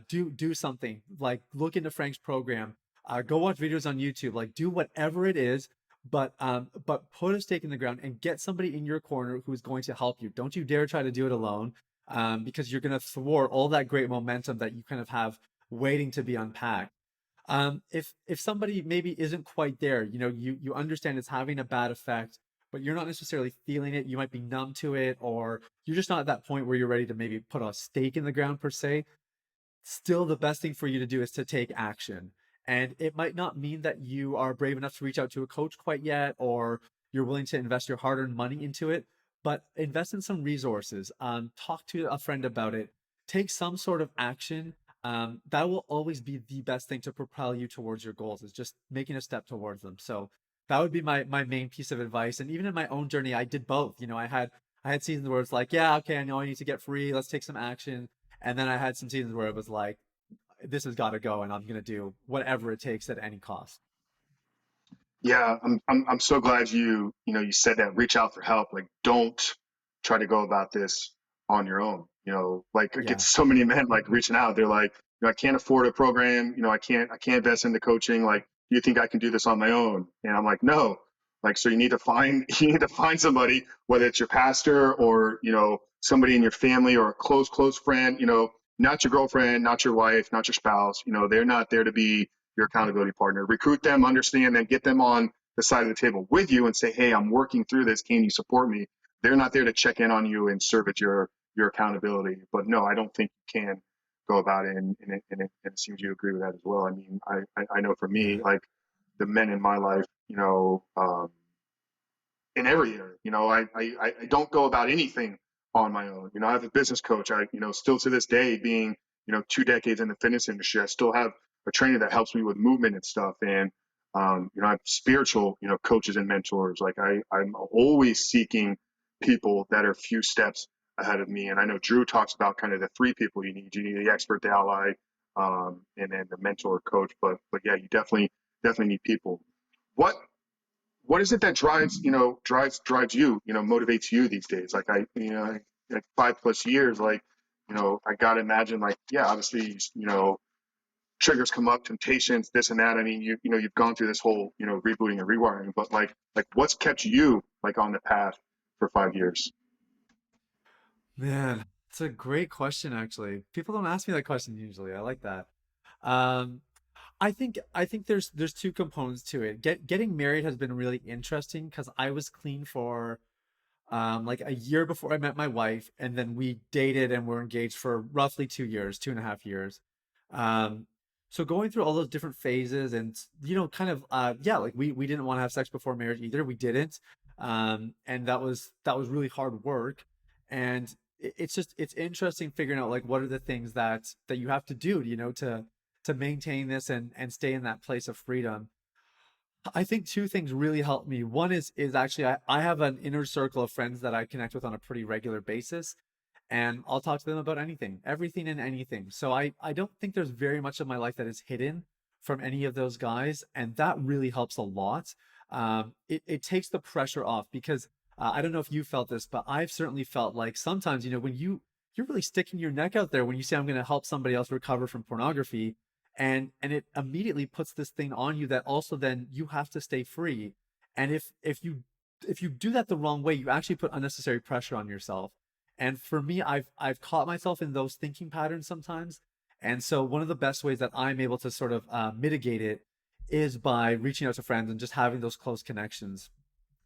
Do something like look into Frank's program. Go watch videos on YouTube. Like do whatever it is, but put a stake in the ground and get somebody in your corner who's going to help you. Don't you dare try to do it alone, because you're going to thwart all that great momentum that you kind of have waiting to be unpacked. If somebody maybe isn't quite there, you understand it's having a bad effect, but you're not necessarily feeling it. You might be numb to it, or you're just not at that point where you're ready to maybe put a stake in the ground per se. Still, the best thing for you to do is to take action. And it might not mean that you are brave enough to reach out to a coach quite yet, or you're willing to invest your hard earned money into it, but invest in some resources. Talk to a friend about it. Take some sort of action. That will always be the best thing to propel you towards your goals, is just making a step towards them. So that would be my main piece of advice. And even in my own journey, I did both. I had seasons where it's like, yeah, okay, I know I need to get free. Let's take some action. And then I had some seasons where it was like, this has got to go, and I'm going to do whatever it takes at any cost. Yeah, I'm so glad you said that. Reach out for help. Like, don't try to go about this on your own. Like I get Yeah. so many men like reaching out. They're like, I can't afford a program. I can't invest into coaching. Like, do you think I can do this on my own? And I'm like, no. Like, so you need to find you need to find somebody, whether it's your pastor or somebody in your family or a close friend. Not your girlfriend, not your wife, not your spouse. They're not there to be your accountability partner. Recruit them, understand them, get them on the side of the table with you and say, hey, I'm working through this. Can you support me? They're not there to check in on you and serve at your accountability. But no, I don't think you can go about it. And it seems you agree with that as well. I mean, I know for me, Yeah. like the men in my life, in every area. I don't go about anything on my own. I have a business coach. Still to this day, being, 2 decades in the fitness industry, I still have a trainer that helps me with movement and stuff. And, I have spiritual, coaches and mentors. Like I'm always seeking people that are a few steps ahead of me. And I know Drew talks about kind of the three people you need. You need the expert, the ally, and then the mentor coach. But yeah, you definitely need people. What what is it that drives you, motivates you these days? Like like 5+ years, like, I gotta imagine, like, yeah, obviously, triggers come up, temptations, this and that. I mean, you've gone through this whole, rebooting and rewiring, but like what's kept you like on the path for 5 years? Man, it's a great question, actually. People don't ask me that question usually. I like that. Um, I think there's two components to it. Getting married has been really interesting because I was clean for like a year before I met my wife, and then we dated and were engaged for roughly 2 years, 2.5 years. Um, so going through all those different phases and kind of yeah, like we didn't want to have sex before marriage either. We didn't. And that was really hard work. And it's interesting figuring out like what are the things that you have to do, to maintain this and stay in that place of freedom. I think two things really help me. One is actually I have an inner circle of friends that I connect with on a pretty regular basis, and I'll talk to them about anything, everything and anything. So I don't think there's very much of my life that is hidden from any of those guys, and that really helps a lot. It takes the pressure off because I don't know if you felt this, but I've certainly felt like sometimes, when you're really sticking your neck out there when you say I'm going to help somebody else recover from pornography, and it immediately puts this thing on you that also then you have to stay free. And if you do that the wrong way, you actually put unnecessary pressure on yourself. And for me, I've caught myself in those thinking patterns sometimes. And so one of the best ways that I'm able to sort of mitigate it is by reaching out to friends and just having those close connections.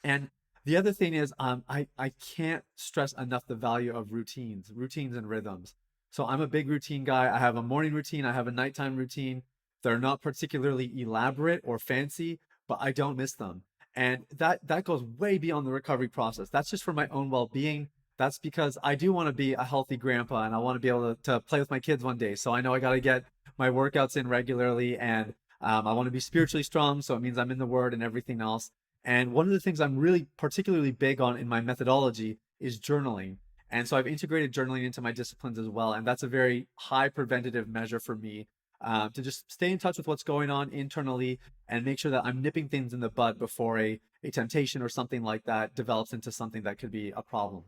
And the other thing is, I can't stress enough the value of routines and rhythms. So I'm a big routine guy. I have a morning routine, I have a nighttime routine. They're not particularly elaborate or fancy, but I don't miss them. And that goes way beyond the recovery process. That's just for my own well-being. That's because I do want to be a healthy grandpa and I want to be able to play with my kids one day. So I know I got to get my workouts in regularly, and I want to be spiritually strong. So it means I'm in the Word and everything else. And one of the things I'm really particularly big on in my methodology is journaling. And so I've integrated journaling into my disciplines as well. And that's a very high preventative measure for me, to just stay in touch with what's going on internally and make sure that I'm nipping things in the bud before a temptation or something like that develops into something that could be a problem.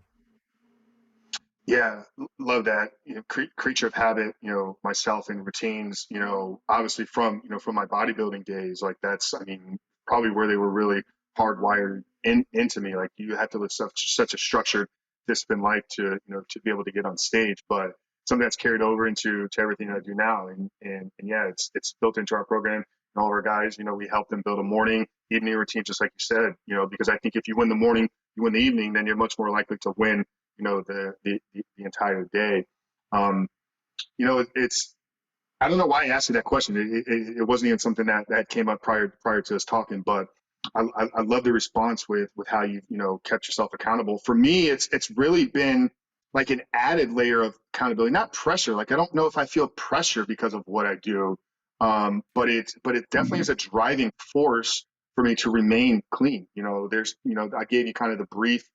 Yeah, love that. Creature of habit. Myself and routines. Obviously from my bodybuilding days, like that's, I mean, probably where they were really hardwired into me. Like you have to live such a structured, disciplined life to be able to get on stage. But something that's carried over into everything I do now, and yeah, it's built into our program. And all of our guys, we help them build a morning, evening routine, just like you said. Because I think if you win the morning, you win the evening, then you're much more likely to win the entire day. Um, it's I don't know why I asked you that question. It wasn't even something that came up prior to us talking, but I love the response with how you kept yourself accountable. For me, it's really been like an added layer of accountability, not pressure. Like I don't know if I feel pressure because of what I do, but it definitely is a driving force for me to remain clean. I gave you kind of the brief,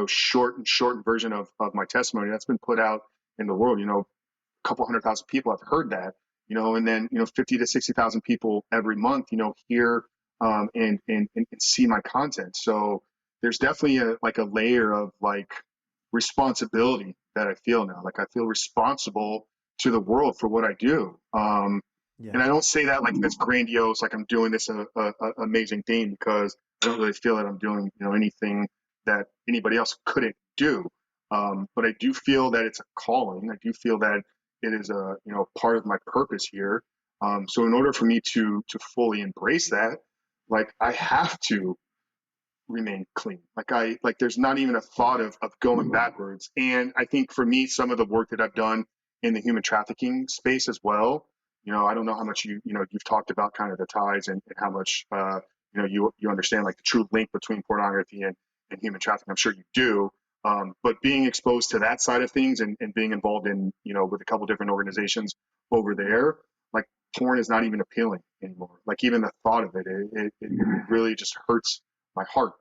shortened version of my testimony that's been put out in the world. A couple 100,000 people have heard that, and then 50 to 60,000 people every month, hear and see my content. So there's definitely a layer of like responsibility that I feel now. Like I feel responsible to the world for what I do. And Yeah. I don't say that like that's grandiose, like I'm doing this amazing thing, because I don't really feel that I'm doing anything that anybody else couldn't do. But I do feel that it's a calling. I do feel that it is a part of my purpose here. So in order for me to fully embrace that, like I have to remain clean. Like there's not even a thought of going backwards. And I think for me, some of the work that I've done in the human trafficking space as well, I don't know how much you've talked about kind of the ties, and how much you understand like the true link between pornography and human trafficking. I'm sure you do. But being exposed to that side of things, and being involved in with a couple different organizations over there, like porn is not even appealing anymore. Like even the thought of it really just hurts my heart.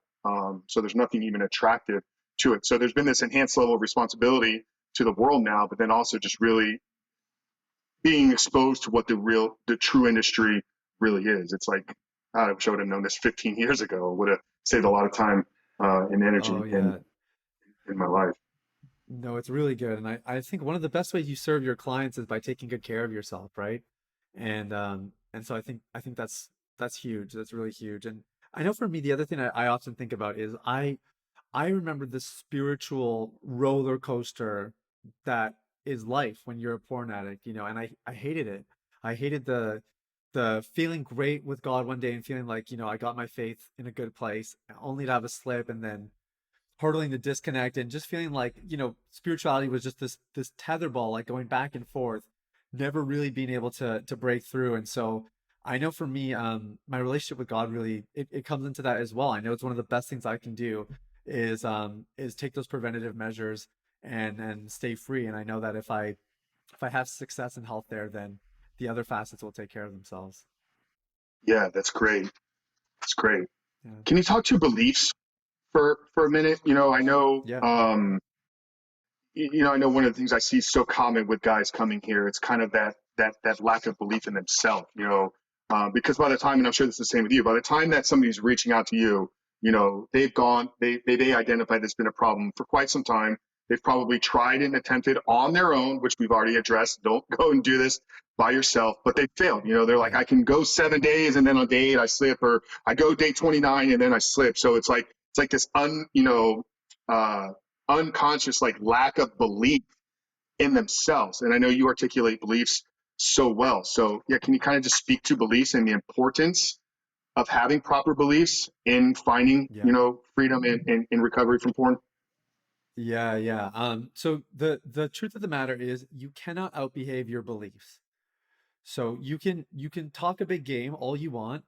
So there's nothing even attractive to it. So there's been this enhanced level of responsibility to the world now, but then also just really being exposed to what the true industry really is. It's like, God, I wish I would have known this 15 years ago. Would have saved a lot of time and energy Oh yeah. in my life. No, it's really good. And I think one of the best ways you serve your clients is by taking good care of yourself, right? And so I think that's huge. That's really huge. And I know for me, the other thing I often think about is I remember the spiritual roller coaster that is life when you're a porn addict, and I hated it. I hated the feeling great with God one day and feeling like, I got my faith in a good place, only to have a slip and then hurdling the disconnect and just feeling like, spirituality was just this tetherball, like going back and forth, never really being able to break through. And so I know for me, my relationship with God really it comes into that as well. I know it's one of the best things I can do is take those preventative measures and stay free. And I know that if I have success and health there, then the other facets will take care of themselves. Yeah, that's great. That's great. Yeah. Can you talk to beliefs for a minute? I know Yeah. I know one of the things I see so common with guys coming here, it's kind of that lack of belief in themselves, because by the time, and I'm sure this is the same with you, by the time that somebody's reaching out to you, they identified there's been a problem for quite some time. They've probably tried and attempted on their own, which we've already addressed. Don't go and do this by yourself, but they failed. They're like, Yeah. I can go 7 days and then on day 8 I slip, or I go day 29 and then I slip. So it's like this uh, unconscious like lack of belief in themselves. And I know you articulate beliefs so well. So yeah, can you kind of just speak to beliefs and the importance of having proper beliefs in finding, Yeah. freedom in recovery from porn? Yeah, yeah. So the truth of the matter is you cannot outbehave your beliefs. So you can talk a big game all you want,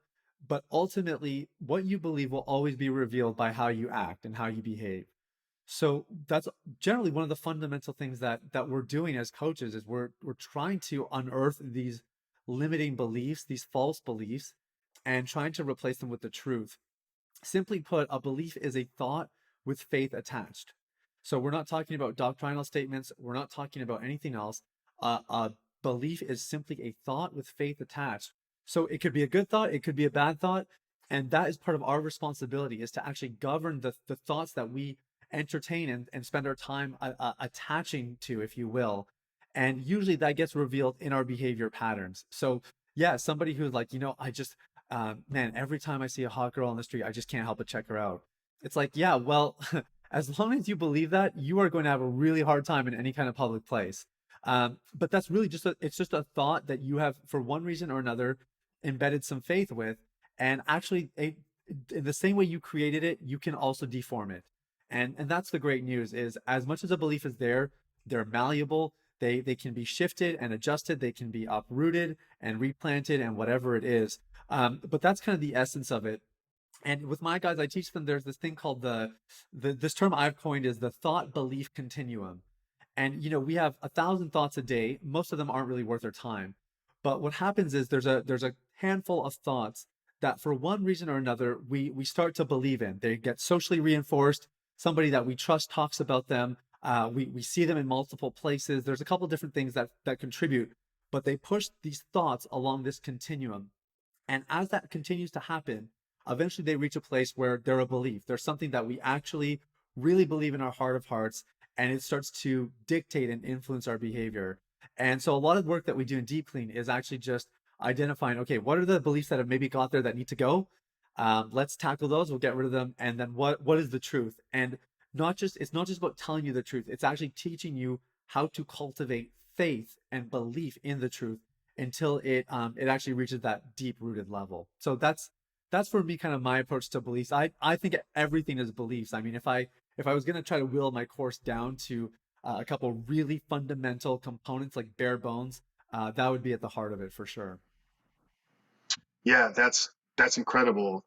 but ultimately what you believe will always be revealed by how you act and how you behave. So that's generally one of the fundamental things that we're doing as coaches is we're trying to unearth these limiting beliefs, these false beliefs, and trying to replace them with the truth. Simply put, a belief is a thought with faith attached. So we're not talking about doctrinal statements. We're not talking about anything else. A belief is simply a thought with faith attached. So it could be a good thought, it could be a bad thought. And that is part of our responsibility is to actually govern the thoughts that we entertain and spend our time attaching to, if you will. And usually that gets revealed in our behavior patterns. So yeah, somebody who's like, man, every time I see a hot girl on the street, I just can't help but check her out. It's like, yeah, well, as long as you believe that, you are going to have a really hard time in any kind of public place. But that's really it's just a thought that you have, for one reason or another, embedded some faith with. And actually, in the same way you created it, you can also deform it. And that's the great news is as much as a belief is there, they're malleable. They can be shifted and adjusted. They can be uprooted and replanted and whatever it is. But that's kind of the essence of it. And with my guys, I teach them there's this thing called this term I've coined is the thought belief continuum. And we have 1,000 thoughts a day. Most of them aren't really worth their time. But what happens is there's a handful of thoughts that for one reason or another we start to believe in. They get socially reinforced. Somebody that we trust talks about them. We see them in multiple places. There's a couple different things that contribute, but they push these thoughts along this continuum. And as that continues to happen, eventually they reach a place where they're a belief. There's something that we actually really believe in our heart of hearts, and it starts to dictate and influence our behavior. And so a lot of the work that we do in Deep Clean is actually just identifying, okay, what are the beliefs that have maybe got there that need to go? Let's tackle those. We'll get rid of them. And then what is the truth? And it's not just about telling you the truth. It's actually teaching you how to cultivate faith and belief in the truth until it actually reaches that deep rooted level. So that's for me kind of my approach to beliefs. I think everything is beliefs. I mean, if I was going to try to will my course down to a couple really fundamental components like bare bones, that would be at the heart of it for sure. Yeah, that's incredible.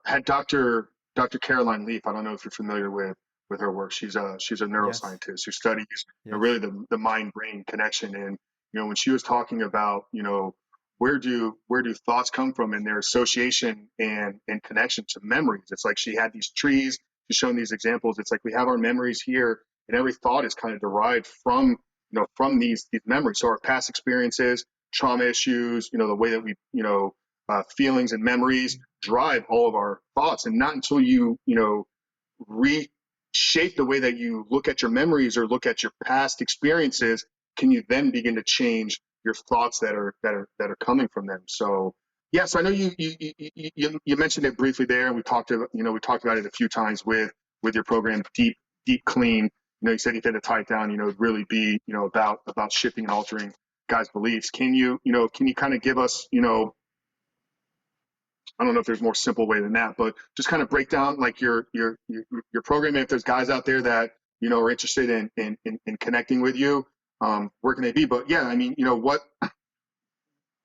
Had Dr. Caroline Leaf. I don't know if you're familiar with her work. She's a Yes. neuroscientist who studies Yes. really the mind brain connection. And when she was talking about where do thoughts come from and their association and connection to memories. It's like she had these trees. She's shown these examples. It's like we have our memories here, and every thought is kind of derived from these memories. So our past experiences, trauma issues, the way that we, feelings and memories drive all of our thoughts. And not until reshape the way that you look at your memories or look at your past experiences can you then begin to change your thoughts that are coming from them. So yeah, so I know you mentioned it briefly there, and we talked about it a few times with your program, Deep Clean. You said you had to tie it down. It'd really be about shifting and altering guys' beliefs. Can you kind of give us I don't know if there's a more simple way than that, but just kind of break down like your program. If there's guys out there that are interested in connecting with you, where can they be? But yeah, I mean,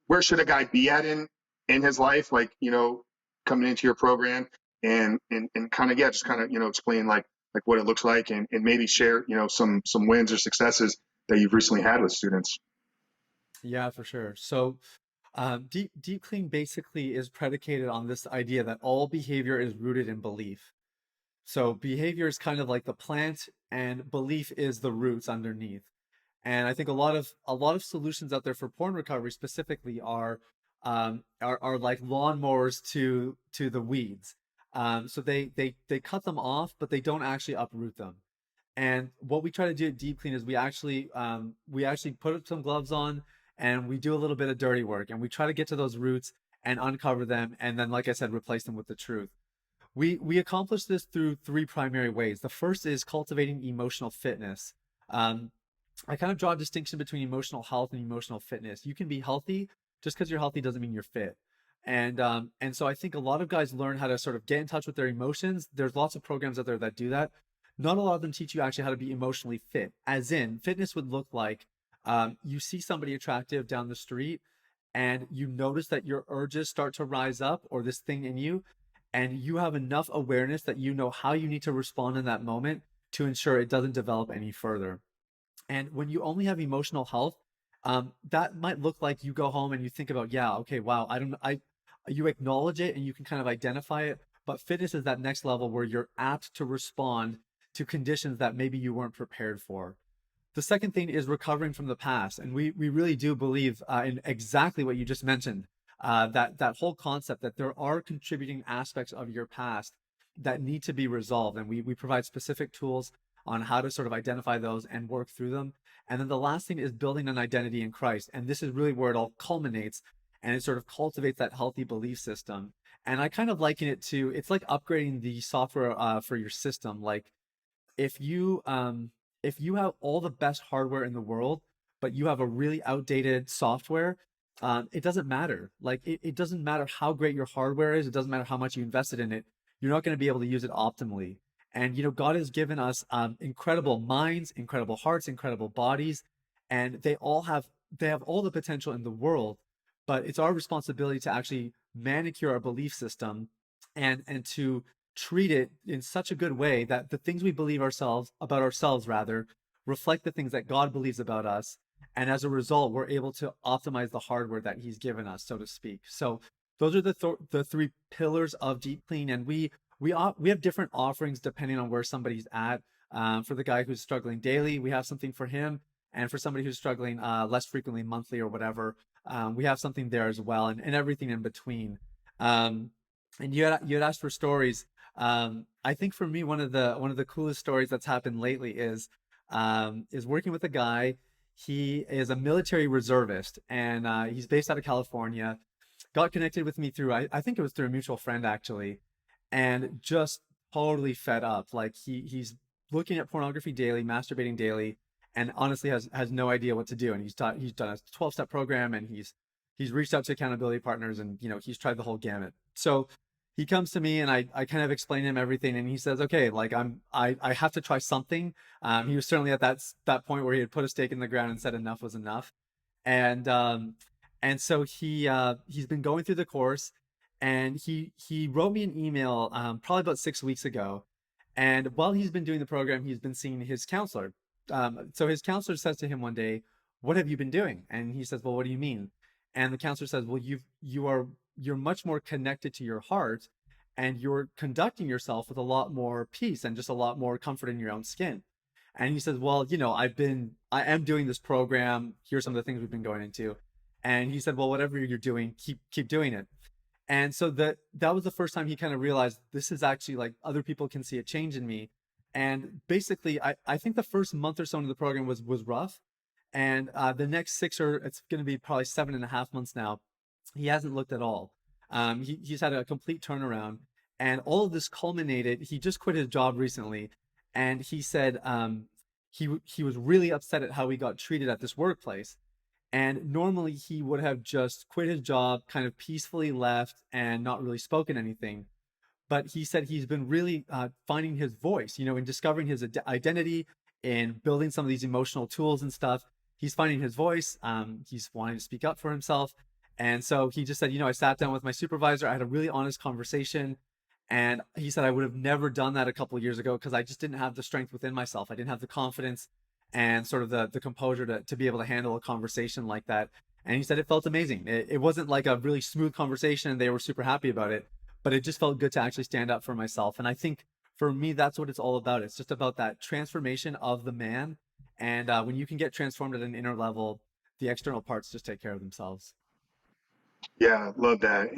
where should a guy be at in his life, like coming into your program, and kind of just kind of explain like what it looks like, and maybe share some wins or successes that you've recently had with students. Yeah, for sure. So, deep clean basically is predicated on this idea that all behavior is rooted in belief. So behavior is kind of like the plant, and belief is the roots underneath. And I think a lot of solutions out there for porn recovery specifically are like lawnmowers to the weeds. So they cut them off, but they don't actually uproot them. And what we try to do at Deep Clean is we actually put some gloves on, and we do a little bit of dirty work, and we try to get to those roots and uncover them, and then, like I said, replace them with the truth. We accomplish this through three primary ways. The first is cultivating emotional fitness. Um, I kind of draw a distinction between emotional health and emotional fitness. You can be healthy. Just because you're healthy doesn't mean you're fit. And so I think a lot of guys learn how to sort of get in touch with their emotions. There's lots of programs out there that do that. Not a lot of them teach you actually how to be emotionally fit. As in, fitness would look like you see somebody attractive down the street, and you notice that your urges start to rise up, or this thing in you, and you have enough awareness that you know how you need to respond in that moment to ensure it doesn't develop any further. And when you only have emotional health, that might look like you go home and you think about, yeah, okay, wow, I don't, I, you acknowledge it and you can kind of identify it. But fitness is that next level where you're apt to respond to conditions that maybe you weren't prepared for. The second thing is recovering from the past, and we really do believe in exactly what you just mentioned. That whole concept that there are contributing aspects of your past that need to be resolved, and we provide specific tools on how to sort of identify those and work through them. And then the last thing is building an identity in Christ, and this is really where it all culminates, and it sort of cultivates that healthy belief system. And I kind of liken it to, it's like upgrading the software for your system. Like if you if you have all the best hardware in the world, but you have a really outdated software, it doesn't matter. Like it doesn't matter how great your hardware is. It doesn't matter how much you invested in it. You're not going to be able to use it optimally. And God has given us incredible minds, incredible hearts, incredible bodies, and they have all the potential in the world. But it's our responsibility to actually manicure our belief system, and to treat it in such a good way that the things we believe ourselves rather reflect the things that God believes about us, and as a result we're able to optimize the hardware that he's given us, so to speak. So those are the three pillars of Deep Clean, and we have different offerings depending on where somebody's at. For the guy who's struggling daily, we have something for him, and for somebody who's struggling less frequently, monthly or whatever, we have something there as well, and everything in between. um, and you had asked for stories. I think for me, one of the coolest stories that's happened lately is working with a guy. He is a military reservist, and he's based out of California. Got connected with me through, I think it was through a mutual friend actually, and just totally fed up. Like he's looking at pornography daily, masturbating daily, and honestly has no idea what to do. And he's done a 12-step program, and he's reached out to accountability partners, and he's tried the whole gamut. So he comes to me, and I kind of explain to him everything, and he says, okay, like I have to try something. He was certainly at that point where he had put a stake in the ground and said enough was enough. And so he's been going through the course, and he wrote me an email probably about 6 weeks ago. And while he's been doing the program, he's been seeing his counselor. So his counselor says to him one day, "What have you been doing?" And he says, "Well, what do you mean?" And the counselor says, "Well, you're much more connected to your heart, and you're conducting yourself with a lot more peace and just a lot more comfort in your own skin." And he says, "Well, I am doing this program. Here's some of the things we've been going into." And he said, "Well, whatever you're doing, keep doing it." And so that was the first time he kind of realized, this is actually, like, other people can see a change in me. And basically, I think the first month or so into the program was rough. And the next six, or it's going to be probably 7.5 months now, he hasn't looked at all. He's had a complete turnaround, and all of this culminated. He just quit his job recently, and he said he was really upset at how he got treated at this workplace. And normally he would have just quit his job, kind of peacefully left, and not really spoken anything. But he said he's been really finding his voice, in discovering his identity, in building some of these emotional tools and stuff. He's finding his voice. He's wanting to speak up for himself. And so he just said, I sat down with my supervisor. I had a really honest conversation. And he said, I would have never done that a couple of years ago because I just didn't have the strength within myself. I didn't have the confidence and sort of the composure to be able to handle a conversation like that. And he said it felt amazing. It wasn't like a really smooth conversation and they were super happy about it, but it just felt good to actually stand up for myself. And I think for me, that's what it's all about. It's just about that transformation of the man. And when you can get transformed at an inner level, the external parts just take care of themselves. Yeah, love that.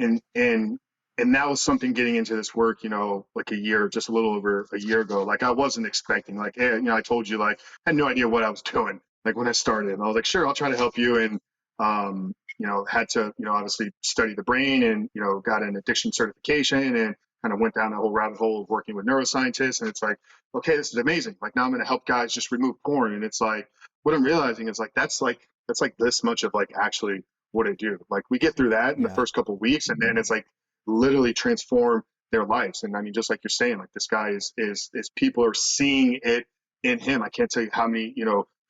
And that was something getting into this work, like just a little over a year ago. Like I wasn't expecting, like, hey, I told you, like, I had no idea what I was doing. Like when I started, and I was like, sure, I'll try to help you. And had to, obviously study the brain and, got an addiction certification and kind of went down the whole rabbit hole of working with neuroscientists. And it's like, okay, this is amazing. Like now I'm going to help guys just remove porn. And it's like, what I'm realizing is that's like this much of like actually what I do. Like we get through that in the Yeah. first couple of weeks, and then it's like literally transform their lives. And I mean, just like you're saying, like this guy is people are seeing it in him. I can't tell you how many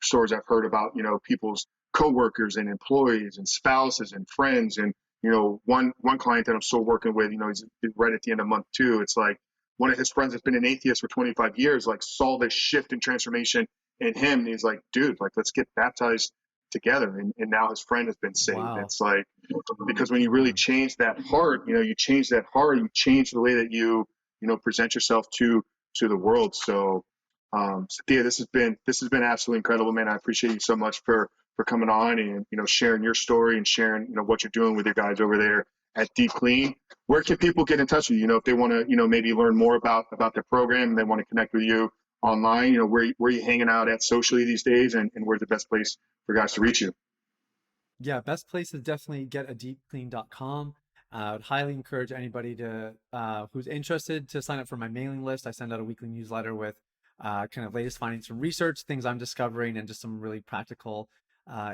stories I've heard about people's coworkers and employees and spouses and friends. And one client that I'm still working with, he's right at the end of month two. It's like one of his friends that's been an atheist for 25 years, like saw this shift and transformation in him. And he's like, dude, like let's get baptized together. And now his friend has been saved. Wow. It's like, because when you really Wow. change that heart, you change that heart, you change the way that present yourself to the world. So, Sathiya, this has been absolutely incredible, man. I appreciate you so much for coming on and sharing your story and sharing what you're doing with your guys over there at Deep Clean. Where can people get in touch with you? If they want to maybe learn more about their program and they want to connect with you online. Where are you hanging out at socially these days, and where's the best place for guys to reach you? Yeah, best place is definitely getadeepclean.com. I would highly encourage anybody to who's interested to sign up for my mailing list. I send out a weekly newsletter with kind of latest findings from research, things I'm discovering, and just some really practical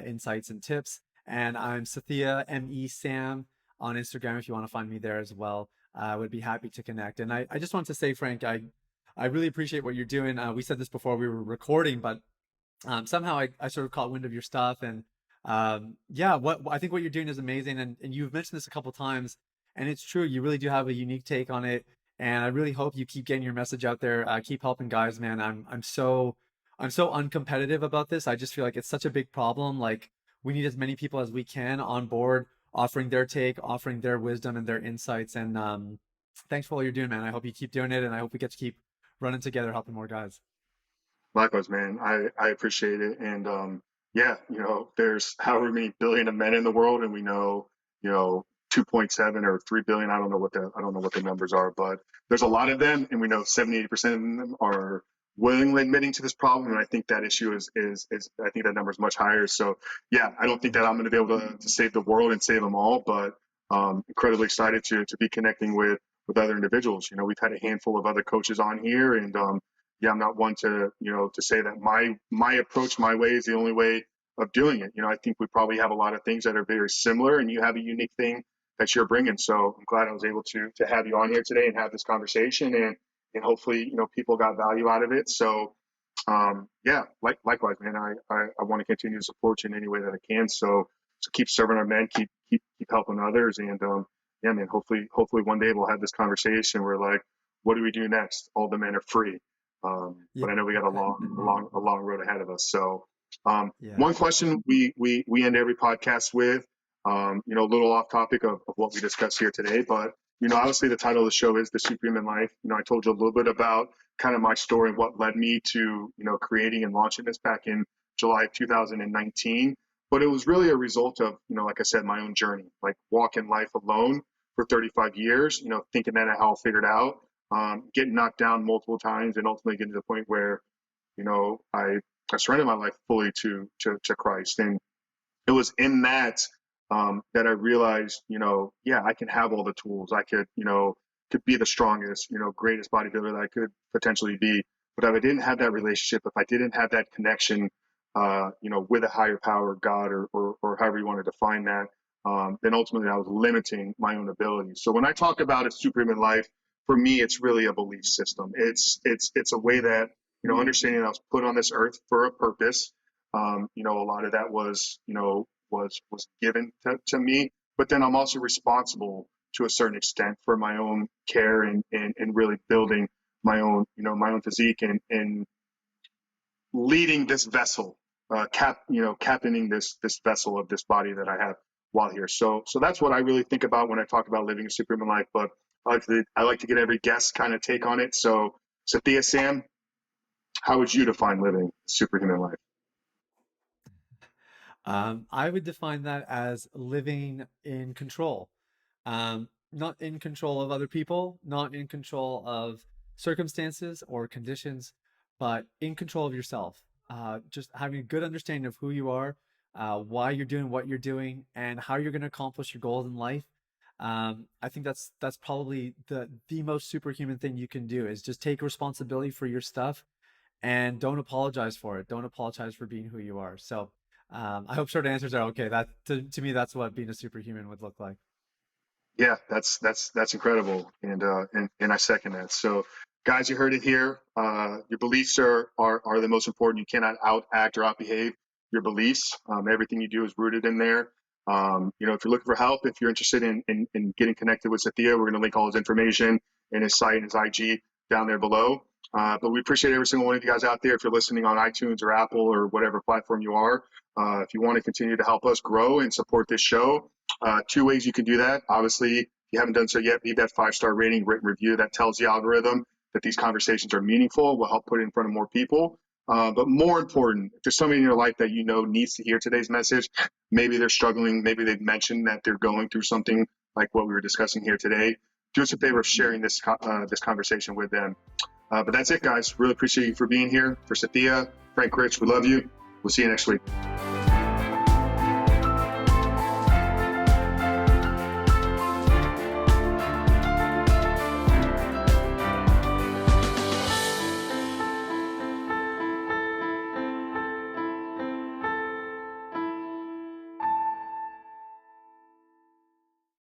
insights and tips. And I'm Sathiya Sam on Instagram if you want to find me there as well. I would be happy to connect. And I just want to say, Frank, I really appreciate what you're doing. We said this before we were recording, but somehow I sort of caught wind of your stuff. And yeah, what I think what you're doing is amazing. And you've mentioned this a couple times, and it's true. You really do have a unique take on it. And I really hope you keep getting your message out there. Keep helping guys, man. I'm so uncompetitive about this. I just feel like it's such a big problem. Like we need as many people as we can on board, offering their take, offering their wisdom and their insights. And thanks for all you're doing, man. I hope you keep doing it, and I hope we get to keep running together, helping more guys. Likewise, man. I appreciate it. And yeah, there's however many billion of men in the world, and we know, 2.7 or 3 billion. I don't know what the numbers are, but there's a lot of them, and we know 70-80% of them are willingly admitting to this problem. And I think that issue is I think that number is much higher. So yeah, I don't think that I'm going to be able to save the world and save them all, but incredibly excited to be connecting with other individuals. We've had a handful of other coaches on here, and yeah, I'm not one to say that my approach, my way is the only way of doing it. I think we probably have a lot of things that are very similar, and you have a unique thing that you're bringing. So I'm glad I was able to have you on here today and have this conversation, and hopefully, people got value out of it. So, yeah, likewise, man, I want to continue to support you in any way that I can. So keep serving our men, keep helping others. And, yeah, man, hopefully one day we'll have this conversation where like, what do we do next? All the men are free. Yeah. But I know we got a long road ahead of us. So, Yeah. one question we end every podcast with, a little off topic of what we discussed here today, but obviously the title of the show is The Superhuman Life. I told you a little bit about kind of my story and what led me to creating and launching this back in July of 2019. But it was really a result of like I said, my own journey, like walking life alone for 35 years. Thinking that I had all figured out, getting knocked down multiple times, and ultimately getting to the point where I I surrendered my life fully to Christ. And it was in that that I realized, yeah, I can have all the tools. I could be the strongest, greatest bodybuilder that I could potentially be. But if I didn't have that relationship, if I didn't have that connection, with a higher power, God, or however you want to define that, then ultimately I was limiting my own abilities. So when I talk about a superhuman life, for me, it's really a belief system. It's a way that, understanding I was put on this earth for a purpose. A lot of that was given to me, but then I'm also responsible to a certain extent for my own care and really building my own physique and leading this vessel, captaining this vessel of this body that I have while here. So that's what I really think about when I talk about living a superhuman life. But I like to get every guest kind of take on it. So Sathiya Sam, how would you define living a superhuman life? I would define that as living in control. Not in control of other people, not in control of circumstances or conditions, but in control of yourself. Just having a good understanding of who you are, why you're doing what you're doing, and how you're going to accomplish your goals in life. I think that's probably the most superhuman thing you can do is just take responsibility for your stuff and don't apologize for it. Don't apologize for being who you are. So I hope short answers are okay. That to me, that's what being a superhuman would look like. Yeah, that's incredible, and I second that. So, guys, you heard it here. Your beliefs are the most important. You cannot out act or out behave your beliefs. Everything you do is rooted in there. If you're looking for help, if you're interested in getting connected with Sathiya, we're going to link all his information and his site and his IG down there below. But we appreciate every single one of you guys out there. If you're listening on iTunes or Apple or whatever platform you are, if you want to continue to help us grow and support this show, two ways you can do that. Obviously, if you haven't done so yet, leave that 5-star rating, written review. That tells the algorithm that these conversations are meaningful, will help put it in front of more people. But more important, if there's somebody in your life that needs to hear today's message, maybe they're struggling, maybe they've mentioned that they're going through something like what we were discussing here today, do us a favor of sharing this conversation with them. But that's it, guys. Really appreciate you for being here. For Sathiya, Frank, Rich, we love you. We'll see you next week.